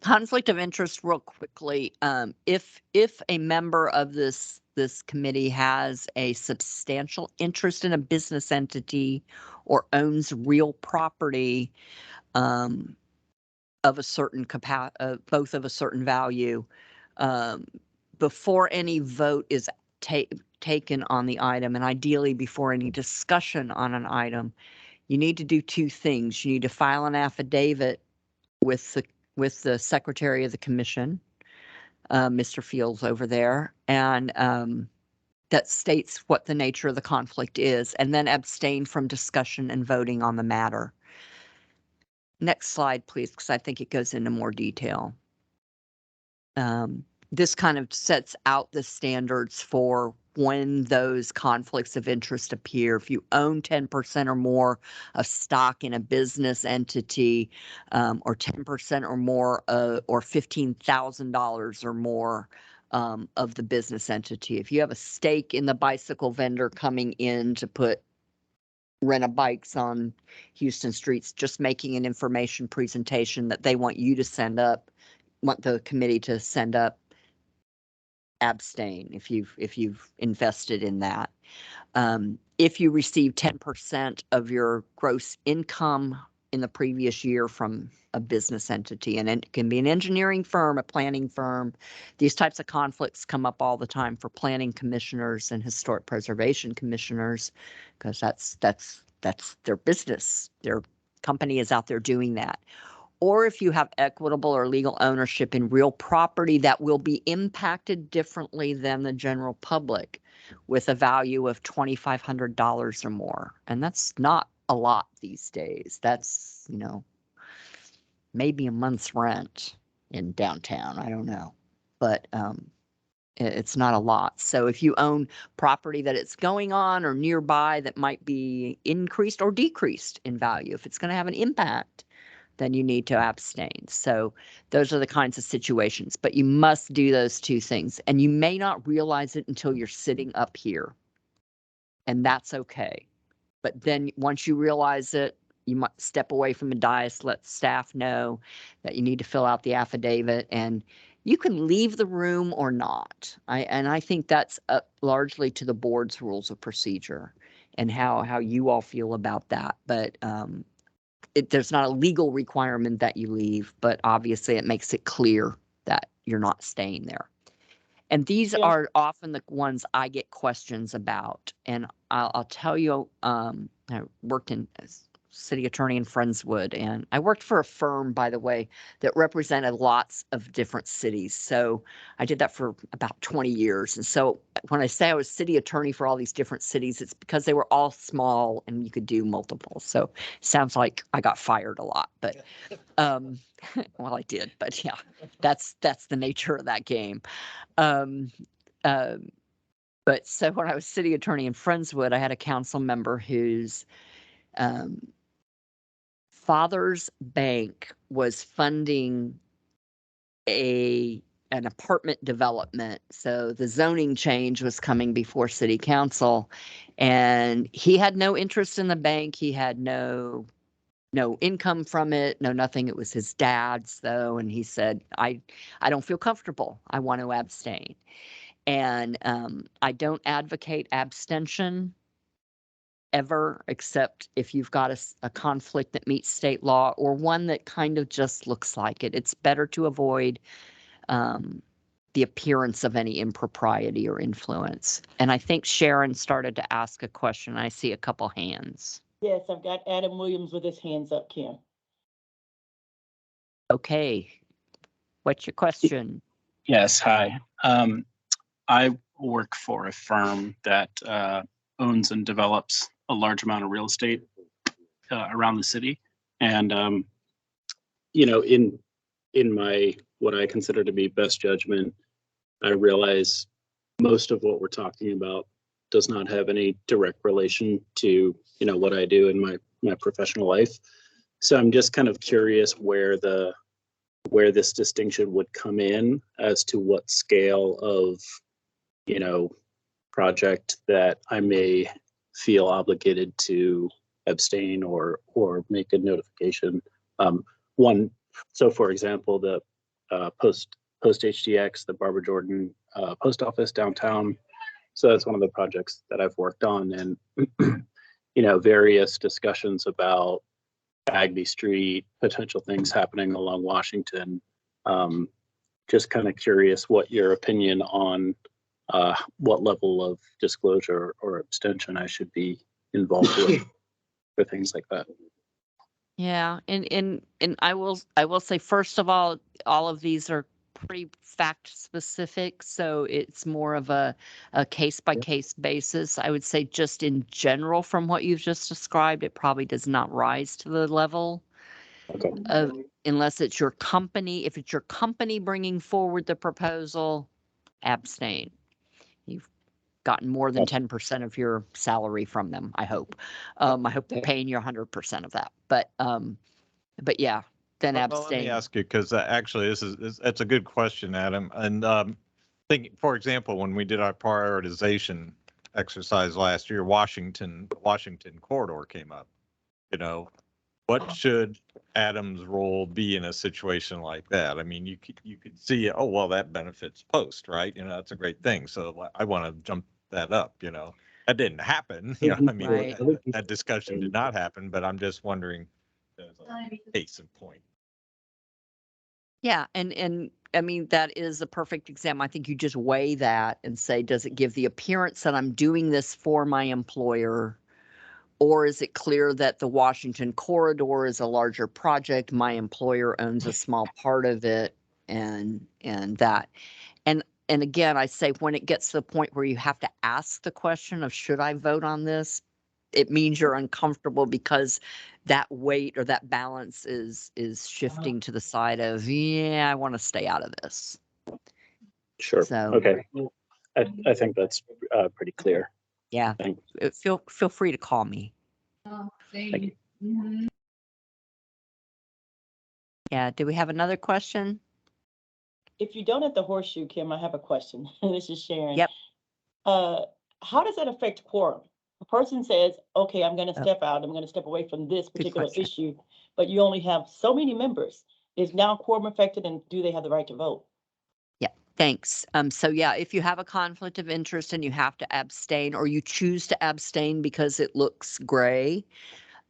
Conflict of interest real quickly. If a member of this committee has a substantial interest in a business entity or owns real property, of a certain both of a certain value, before any vote is taken on the item, and ideally before any discussion on an item, you need to do two things. You need to file an affidavit with the secretary of the commission, Mr. Fields over there, and that states what the nature of the conflict is, and then abstain from discussion and voting on the matter. Next slide, please, because I think it goes into more detail. This kind of sets out the standards for when those conflicts of interest appear. If you own 10% or more of stock in a business entity, or 10% or more, or $15,000 or more of the business entity. If you have a stake in the bicycle vendor coming in to put rent a bikes on Houston streets, just making an information presentation that they want you to send up, want the committee to send up, abstain if you've invested in that. If you receive 10% of your gross income in the previous year from a business entity, and it can be an engineering firm, a planning firm. These types of conflicts come up all the time for planning commissioners and historic preservation commissioners, because that's their business. Their company is out there doing that. Or if you have equitable or legal ownership in real property that will be impacted differently than the general public, with a value of $2,500 or more. And that's not a lot these days. That's, maybe a month's rent in downtown. I don't know, but it's not a lot. So if you own property that it's going on or nearby that might be increased or decreased in value, if it's going to have an impact, then you need to abstain. So those are the kinds of situations, but you must do those two things. And you may not realize it until you're sitting up here, and that's okay. But then once you realize it, you might step away from the dais, let staff know that you need to fill out the affidavit, and you can leave the room or not. I think that's largely to the board's rules of procedure and how you all feel about that. But there's not a legal requirement that you leave, but obviously it makes it clear that you're not staying there. And these are often the ones I get questions about. And I'll tell you, I worked in city attorney in Friendswood, and I worked for a firm, by the way, that represented lots of different cities. So I did that for about 20 years. And so when I say I was city attorney for all these different cities, it's because they were all small and you could do multiple. So sounds like I got fired a lot, but well, I did, but yeah, that's the nature of that game. But so when I was city attorney in Friendswood, I had a council member whose father's bank was funding an apartment development. So the zoning change was coming before city council, and he had no interest in the bank. He had no income from it, no nothing. It was his dad's though. And he said, I don't feel comfortable. I want to abstain. And I don't advocate abstention ever, except if you've got a conflict that meets state law or one that kind of just looks like it. It's better to avoid the appearance of any impropriety or influence. And I think Sharon started to ask a question. I see a couple hands. Yes, I've got Adam Williams with his hands up, Kim. Okay. What's your question? Yes, hi. I work for a firm that owns and develops a large amount of real estate around the city. And, in my, what I consider to be best judgment, I realize most of what we're talking about does not have any direct relation to, what I do in my professional life. So I'm just kind of curious where this distinction would come in as to what scale of, project that I may feel obligated to abstain or make a notification. So for example, the post HDX, the Barbara Jordan post office downtown. So that's one of the projects that I've worked on, and various discussions about Bagby Street, potential things happening along Washington. Just kind of curious what your opinion on what level of disclosure or abstention I should be involved with for things like that. Yeah, and I will say, first of all of these are pretty fact specific, so it's more of a case by case basis. I would say just in general, from what you've just described, it probably does not rise to the level of, unless it's your company. If it's your company bringing forward the proposal, abstain. You've gotten more than 10% of your salary from them, I hope. I hope they're paying you 100% of that. But yeah, then abstain. Let me ask you, because actually it's a good question, Adam. And think, for example, when we did our prioritization exercise last year, Washington corridor came up. You know, what should Adam's role be in a situation like that? I mean, you could see, oh, well, that benefits Post, right? You know, that's a great thing. So I want to jump that up, you know. That didn't happen. You know, I mean, Right. that discussion did not happen, but I'm just wondering, as a case in point. Yeah, and I mean, that is a perfect example. I think you just weigh that and say, does it give the appearance that I'm doing this for my employer? Or is it clear that the Washington corridor is a larger project? My employer owns a small part of it and that. And again, I say when it gets to the point where you have to ask the question of should I vote on this? It means you're uncomfortable because that weight or that balance is shifting to the side of, yeah, I want to stay out of this. Sure. So, Okay. I think that's pretty clear. yeah, Thanks. feel free to call me. Thank you. Yeah, do we have another question? If you don't at the horseshoe, Kim, I have a question. This is Sharon. Yep. How does that affect quorum? A person says, okay, I'm gonna Oh. step out, I'm gonna step away from this particular question. issue, but you only have so many members. Is now quorum affected and do they have the right to vote? Yeah, thanks. So yeah, if you have a conflict of interest and you have to abstain or you choose to abstain because it looks gray,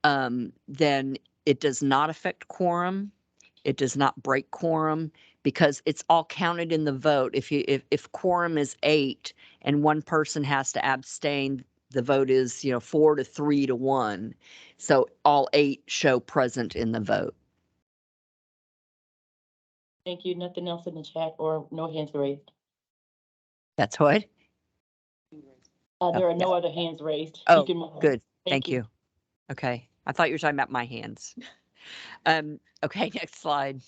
then it does not affect quorum. It does not break quorum because it's all counted in the vote. If quorum is 8 and one person has to abstain, the vote is, 4 to 3 to 1. So all 8 show present in the vote. Thank you. Nothing else in the chat or no hands raised. That's what? There are yeah. no other hands raised. Oh, You can move on. good. Thank you. Okay. I thought you were talking about my hands. Okay, next slide.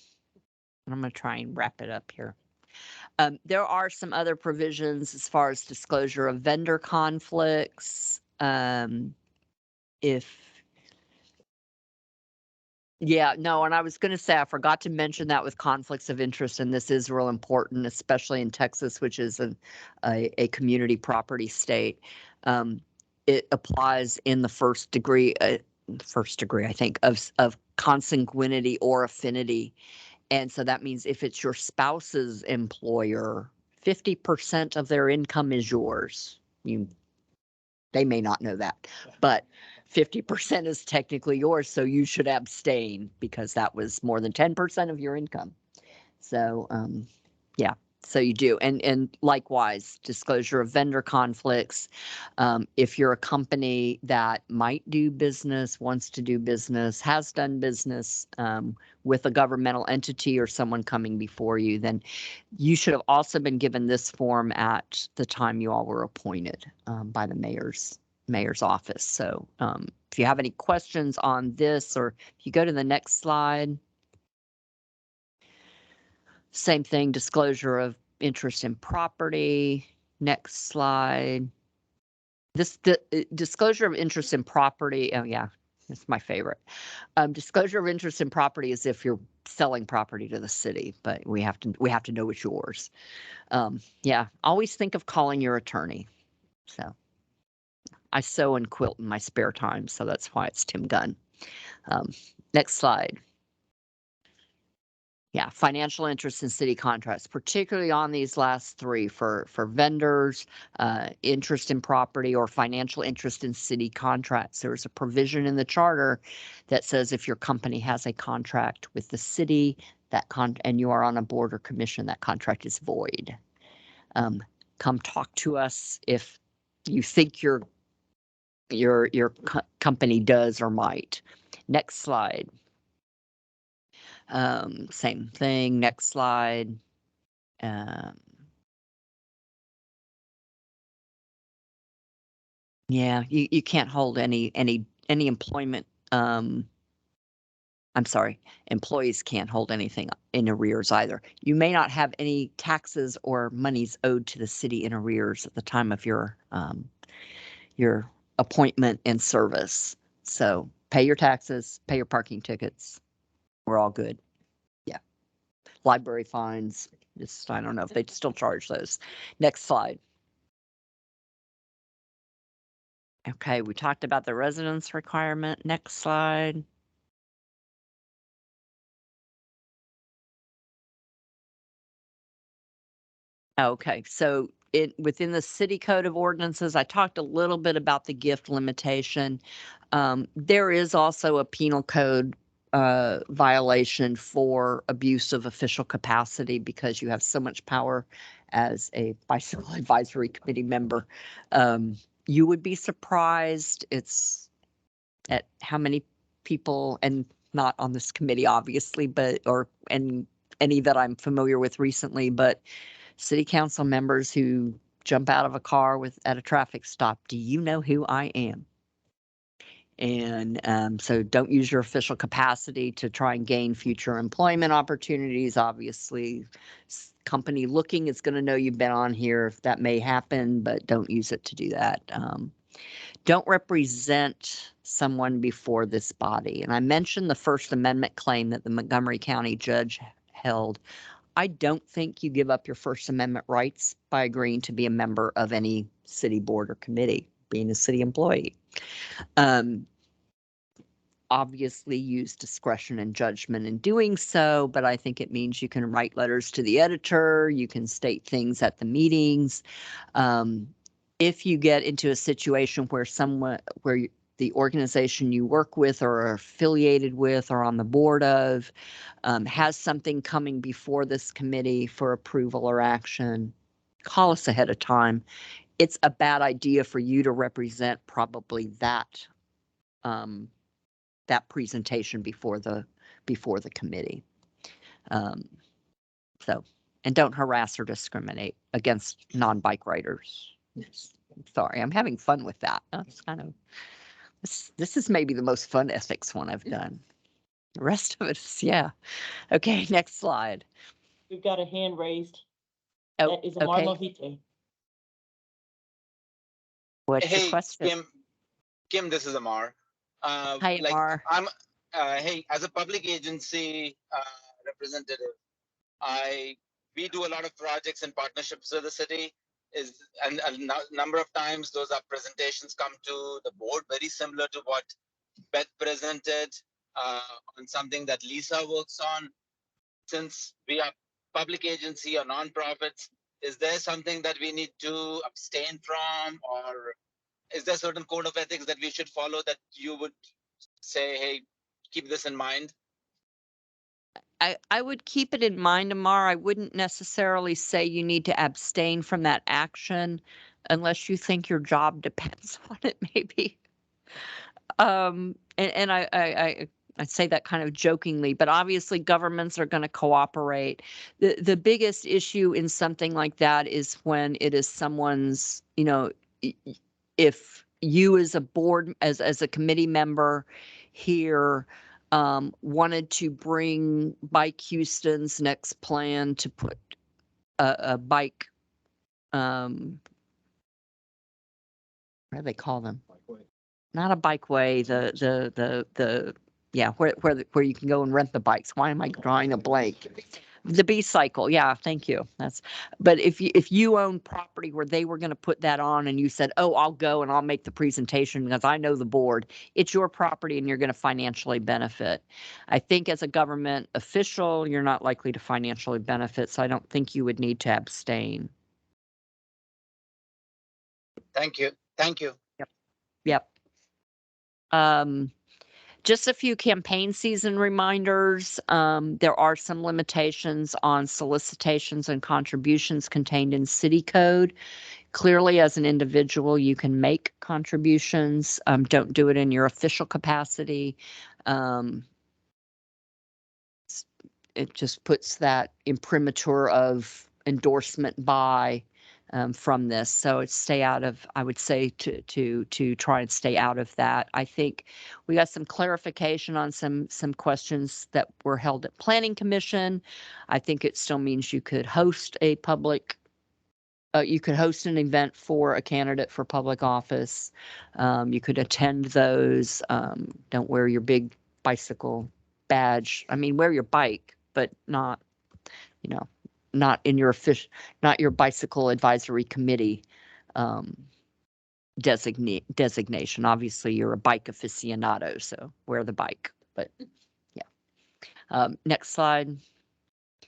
I'm going to try and wrap it up here. There are some other provisions as far as disclosure of vendor conflicts. And I was going to say, I forgot to mention that with conflicts of interest, and this is real important, especially in Texas, which is a community property state. It applies in the first degree, I think, of consanguinity or affinity. And so that means if it's your spouse's employer, 50% of their income is yours. They may not know that, but 50% is technically yours. So you should abstain because that was more than 10% of your income. So, yeah. So you do. And likewise, disclosure of vendor conflicts. If you're a company that might do business, wants to do business, has done business with a governmental entity or someone coming before you, then you should have also been given this form at the time you all were appointed by the mayor's office. So if you have any questions on this, or if you go to the next slide. Same thing, disclosure of interest in property. Next slide. The disclosure of interest in property. Oh yeah, that's my favorite. Disclosure of interest in property is if you're selling property to the city, but we have to know it's yours. Yeah, always think of calling your attorney. So I sew and quilt in my spare time, so that's why it's Tim Gunn. Next slide. Yeah, financial interest in city contracts, particularly on these last 3 for vendors, interest in property or financial interest in city contracts. There's a provision in the charter that says if your company has a contract with the city and you are on a board or commission, that contract is void. Come talk to us if you think your company does or might. Next slide. Same thing. Next slide. Yeah, you can't hold any employment. I'm sorry, employees can't hold anything in arrears either. You may not have any taxes or monies owed to the city in arrears at the time of your appointment and service. So pay your taxes, pay your parking tickets. We're all good. Yeah. library fines. Just, I don't know if they still charge those. Next slide. Okay, we talked about the residence requirement. Next slide. Okay, so within the city code of ordinances, I talked a little bit about the gift limitation. There is also a penal code violation for abuse of official capacity because you have so much power as a bicycle advisory committee member. You would be surprised at how many people, and not on this committee obviously, but and any that I'm familiar with recently, but city council members who jump out of a car at a traffic stop. Do you know who I am? And so don't use your official capacity to try and gain future employment opportunities. Obviously, company looking is going to know you've been on here if that may happen, but don't use it to do that. Don't represent someone before this body. And I mentioned the First Amendment claim that the Montgomery County judge held. I don't think you give up your First Amendment rights by agreeing to be a member of any city board or committee, being a city employee. Obviously use discretion and judgment in doing so, but I think it means you can write letters to the editor, you can state things at the meetings. If you get into a situation where the organization you work with or are affiliated with or on the board of has something coming before this committee for approval or action, call us ahead of time. It's a bad idea for you to represent probably that that presentation before the committee. And don't harass or discriminate against non-bike riders. Sorry, I'm having fun with that. That's kind of, this is maybe the most fun ethics one I've done. The rest of it is, yeah. Okay, next slide. We've got a hand raised. Oh, That is Amar okay. Lohite. What's your Hey, question? Kim, this is Amar. Hi, Like Amar. I'm, hey, as a public agency representative, we do a lot of projects and partnerships with the city. And a number of times those are presentations come to the board, very similar to what Beth presented on something that Lisa works on. Since we are public agency or nonprofits, is there something that we need to abstain from, or is there a certain code of ethics that we should follow that you would say, hey, keep this in mind? I would keep it in mind, Amar. I wouldn't necessarily say you need to abstain from that action unless you think your job depends on it, maybe. And I say that kind of jokingly, but obviously governments are going to cooperate. The biggest issue in something like that is when it is someone's, if you as a board, as a committee member here, wanted to bring Bike Houston's next plan to put a bike, what do they call them? Not a bikeway, where you can go and rent the bikes. Why am I drawing a blank? The B-cycle, yeah, thank you. But if you own property where they were going to put that on and you said, oh, I'll go and I'll make the presentation because I know the board, it's your property and you're going to financially benefit. I think as a government official, you're not likely to financially benefit, so I don't think you would need to abstain. Thank you. Yep. Just a few campaign season reminders. There are some limitations on solicitations and contributions contained in city code. Clearly, as an individual, you can make contributions. Don't do it in your official capacity. It just puts that imprimatur of endorsement by from this. So stay out of, I would say to try and stay out of that. I think we got some clarification on some questions that were held at Planning Commission. I think it still means you could host a public, you could host an event for a candidate for public office. You could attend those. Don't wear your big bicycle badge. I mean, wear your bike, but not you know, not in your not your bicycle advisory committee designation. Obviously, you're a bike aficionado, so wear the bike. But yeah. Next slide.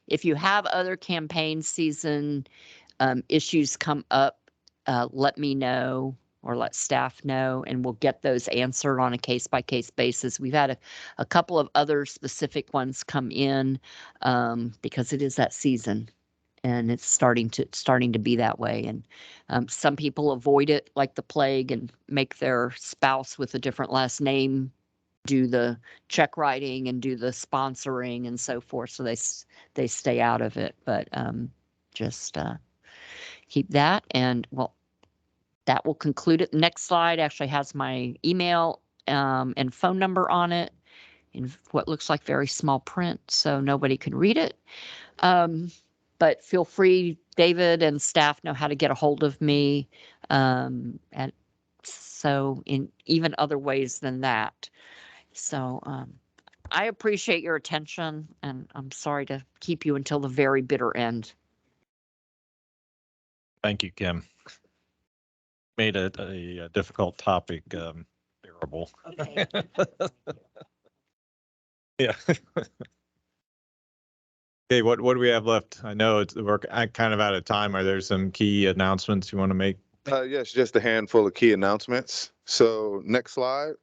If you have other campaign season issues come up, let me know or let staff know, and we'll get those answered on a case-by-case basis. We've had a couple of other specific ones come in because it is that season, and it's starting to be that way. And some people avoid it like the plague and make their spouse with a different last name do the check writing and do the sponsoring and so forth, so they stay out of it. But just keep that. And well, that will conclude it. The next slide actually has my email and phone number on it in what looks like very small print, so nobody can read it. But feel free, David and staff know how to get a hold of me. And so in even other ways than that. So I appreciate your attention, and I'm sorry to keep you until the very bitter end. Thank you, Kim. Made a difficult topic bearable. Okay. Yeah. Okay, what do we have left? I know we're kind of out of time. Are there some key announcements you want to make? Yes, just a handful of key announcements. So next slide.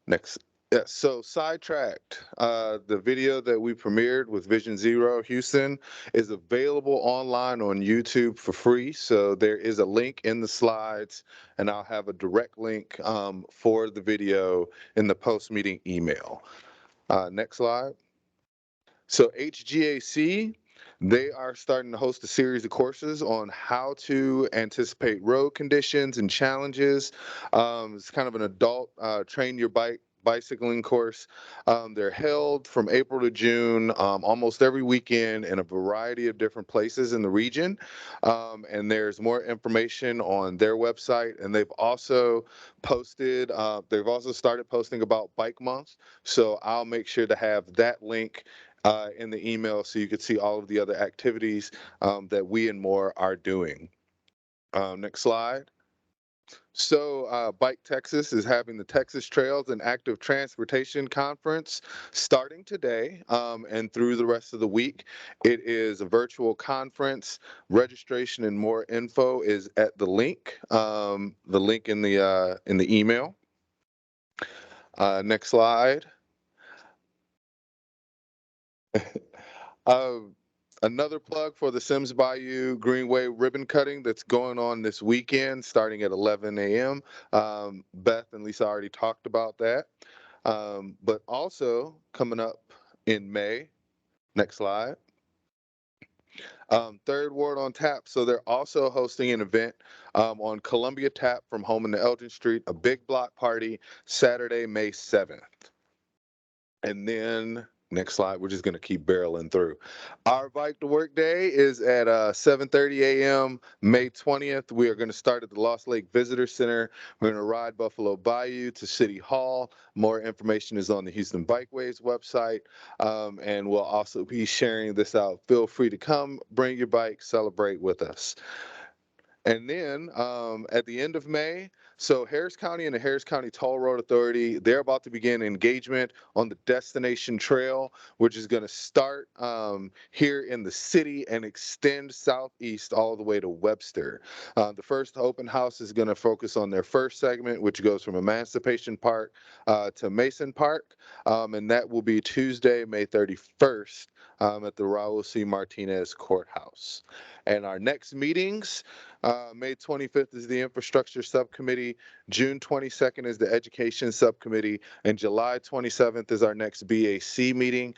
Next. Yeah, so Sidetracked, the video that we premiered with Vision Zero Houston is available online on YouTube for free. So there is a link in the slides, and I'll have a direct link for the video in the post-meeting email. Next slide. So HGAC, they are starting to host a series of courses on how to anticipate road conditions and challenges. It's kind of an adult train your bicycling course. They're held from April to June, almost every weekend in a variety of different places in the region. And there's more information on their website. And they've also posted, they've also started posting about Bike Month. So I'll make sure to have that link in the email so you could see all of the other activities that we and more are doing. Next slide. So Bike Texas is having the Texas Trails and Active Transportation Conference starting today and through the rest of the week. It is a virtual conference. Registration and more info is at the link in the email. Next slide. Another plug for the Sims Bayou Greenway ribbon cutting that's going on this weekend starting at 11 a.m. Beth and Lisa already talked about that. But also coming up in May, next slide. Third Ward on Tap. So they're also hosting an event on Columbia Tap from Holman to Elgin Street, a big block party, Saturday, May 7th. And then next slide, we're just going to keep barreling through. Our Bike to Work Day is at 7:30 a.m. May 20th. We are going to start at the Lost Lake Visitor Center. We're going to ride Buffalo Bayou to City Hall. More information is on the Houston Bikeways website. And we'll also be sharing this out. Feel free to come, bring your bike, celebrate with us. And then at the end of May, so Harris County and the Harris County Toll Road Authority, they're about to begin engagement on the Destination Trail, which is going to start here in the city and extend southeast all the way to Webster. The first open house is going to focus on their first segment, which goes from Emancipation Park to Mason Park, and that will be Tuesday, May 31st at the Raul C. Martinez Courthouse. And our next meetings, May 25th is the Infrastructure Subcommittee, June 22nd is the Education Subcommittee, and July 27th is our next BAC meeting.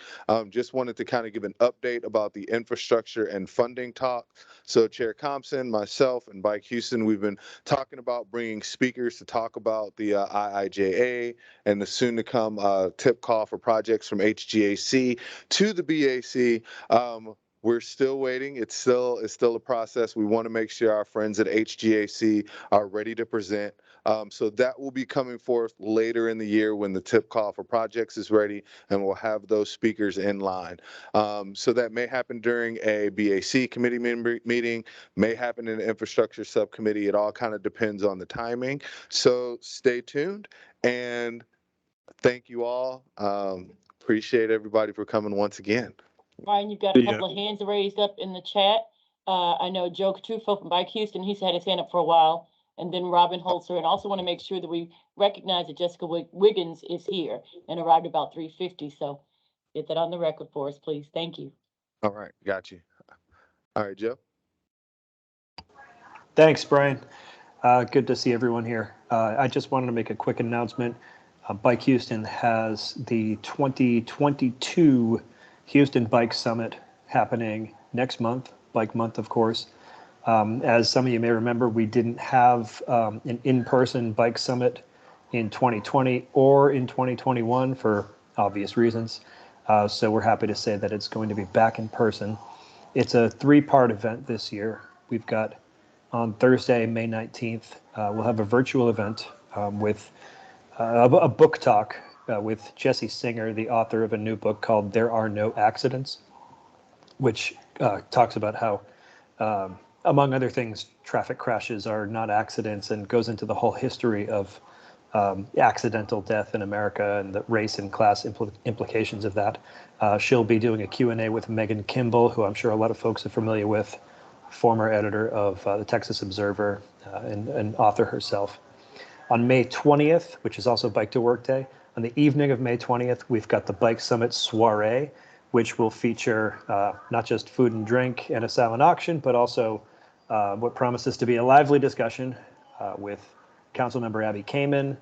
Just wanted to kind of give an update about the infrastructure and funding talk. So Chair Compson, myself, and Bike Houston, we've been talking about bringing speakers to talk about the IIJA and the soon-to-come tip call for projects from HGAC to the BAC. We're still waiting. It's still a process. We want to make sure our friends at HGAC are ready to present. So that will be coming forth later in the year when the tip call for projects is ready, and we'll have those speakers in line. So that may happen during a BAC committee meeting, may happen in the infrastructure subcommittee. It all kind of depends on the timing. So stay tuned, and thank you all. Appreciate everybody for coming once again. Ryan, you've got a couple of hands raised up in the chat. I know Joe Catruffo from Bike Houston, he's had his hand up for a while, and then Robin Holzer. And also want to make sure that we recognize that Jessica Wiggins is here and arrived about 3:50. So get that on the record for us, please. Thank you. All right, got you. All right, Joe. Thanks, Brian. Good to see everyone here. I just wanted to make a quick announcement. Bike Houston has the 2022 Houston Bike Summit happening next month, Bike Month, of course. As some of you may remember, we didn't have an in-person bike summit in 2020 or in 2021 for obvious reasons. So we're happy to say that it's going to be back in person. It's a 3-part event this year. We've got on Thursday, May 19th, we'll have a virtual event with a book talk with Jesse Singer, the author of a new book called There Are No Accidents, which talks about how, among other things, traffic crashes are not accidents, and goes into the whole history of accidental death in America and the race and class implications of that. She'll be doing a Q&A with Megan Kimball, who I'm sure a lot of folks are familiar with, former editor of the Texas Observer and author herself. On May 20th, which is also Bike to Work Day, on the evening of May 20th, we've got the Bike Summit Soiree, which will feature not just food and drink and a silent auction, but also what promises to be a lively discussion with Councilmember Abby Kamen,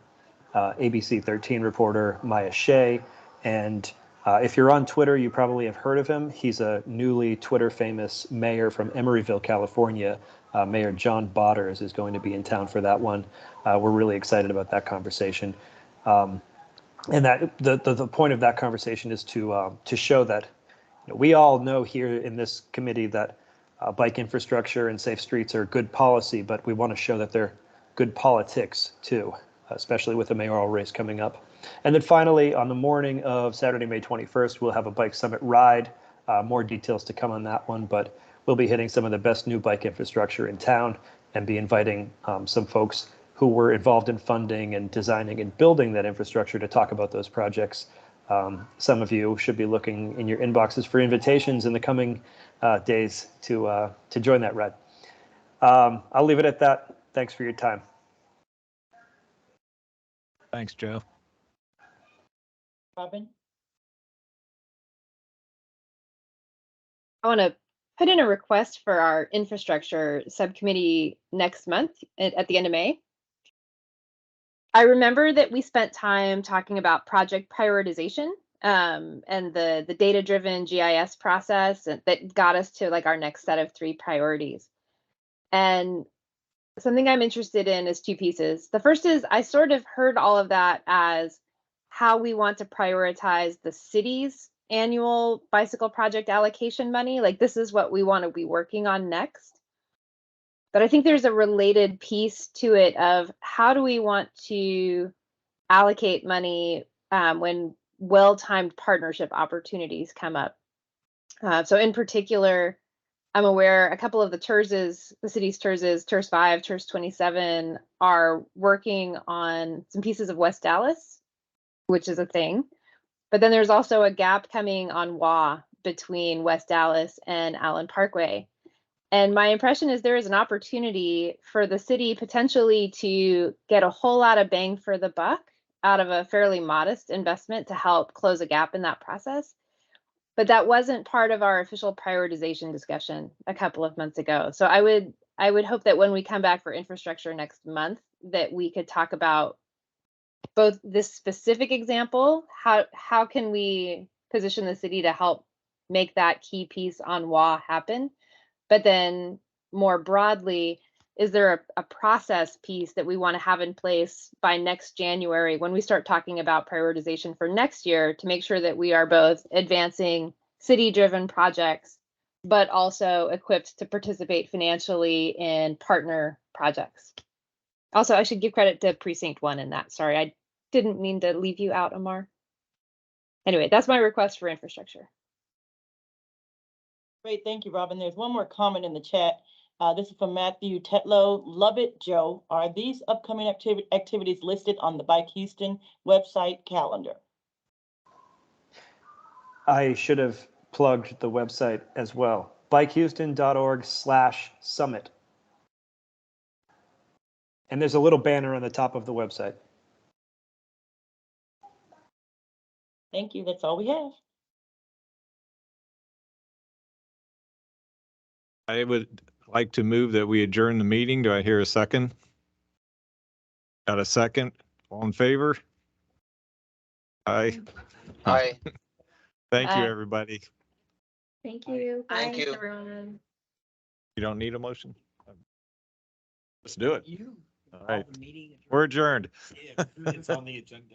ABC 13 reporter Maya Shea, and if you're on Twitter, you probably have heard of him. He's a newly Twitter famous mayor from Emeryville, California. Mayor John Botters is going to be in town for that one. We're really excited about that conversation. And that the point of that conversation is to show that we all know here in this committee that bike infrastructure and safe streets are good policy, but we want to show that they're good politics too, especially with the mayoral race coming up. And then finally, on the morning of Saturday, May 21st, we'll have a Bike Summit ride. More details to come on that one, but we'll be hitting some of the best new bike infrastructure in town and be inviting some folks who were involved in funding and designing and building that infrastructure to talk about those projects. Some of you should be looking in your inboxes for invitations in the coming days to join that ride. I'll leave it at that. Thanks for your time. Thanks, Joe. Robin? I want to put in a request for our infrastructure subcommittee next month at the end of May. I remember that we spent time talking about project prioritization and the data-driven GIS process that got us to like our next set of 3 priorities. And something I'm interested in is 2 pieces. The first is I sort of heard all of that as how we want to prioritize the city's annual bicycle project allocation money. Like this is what we want to be working on next. But I think there's a related piece to it of how do we want to allocate money when well-timed partnership opportunities come up. So in particular, I'm aware a couple of the TERSs, the city's TERSs, TERS 5, TERS 27, are working on some pieces of West Dallas, which is a thing. But then there's also a gap coming on WA between West Dallas and Allen Parkway. And my impression is there is an opportunity for the city potentially to get a whole lot of bang for the buck out of a fairly modest investment to help close a gap in that process. But that wasn't part of our official prioritization discussion a couple of months ago. So I would hope that when we come back for infrastructure next month, that we could talk about both this specific example, how can we position the city to help make that key piece on WA happen? But then more broadly, is there a process piece that we want to have in place by next January when we start talking about prioritization for next year to make sure that we are both advancing city-driven projects, but also equipped to participate financially in partner projects? Also, I should give credit to Precinct 1 in that. Sorry, I didn't mean to leave you out, Amar. Anyway, that's my request for infrastructure. Great, thank you, Robin. There's one more comment in the chat. This is from Matthew Tetlow. Love it, Joe. Are these upcoming activities listed on the Bike Houston website calendar? I should have plugged the website as well. bikehouston.org/summit. And there's a little banner on the top of the website. Thank you. That's all we have. I would like to move that we adjourn the meeting. Do I hear a second? Got a second? All in favor? Aye. Aye. Thank you, Aye. everybody. Thank you. Thank Bye, you. everyone. You don't need a motion? Let's do it. All right. We're adjourned. It's on the agenda.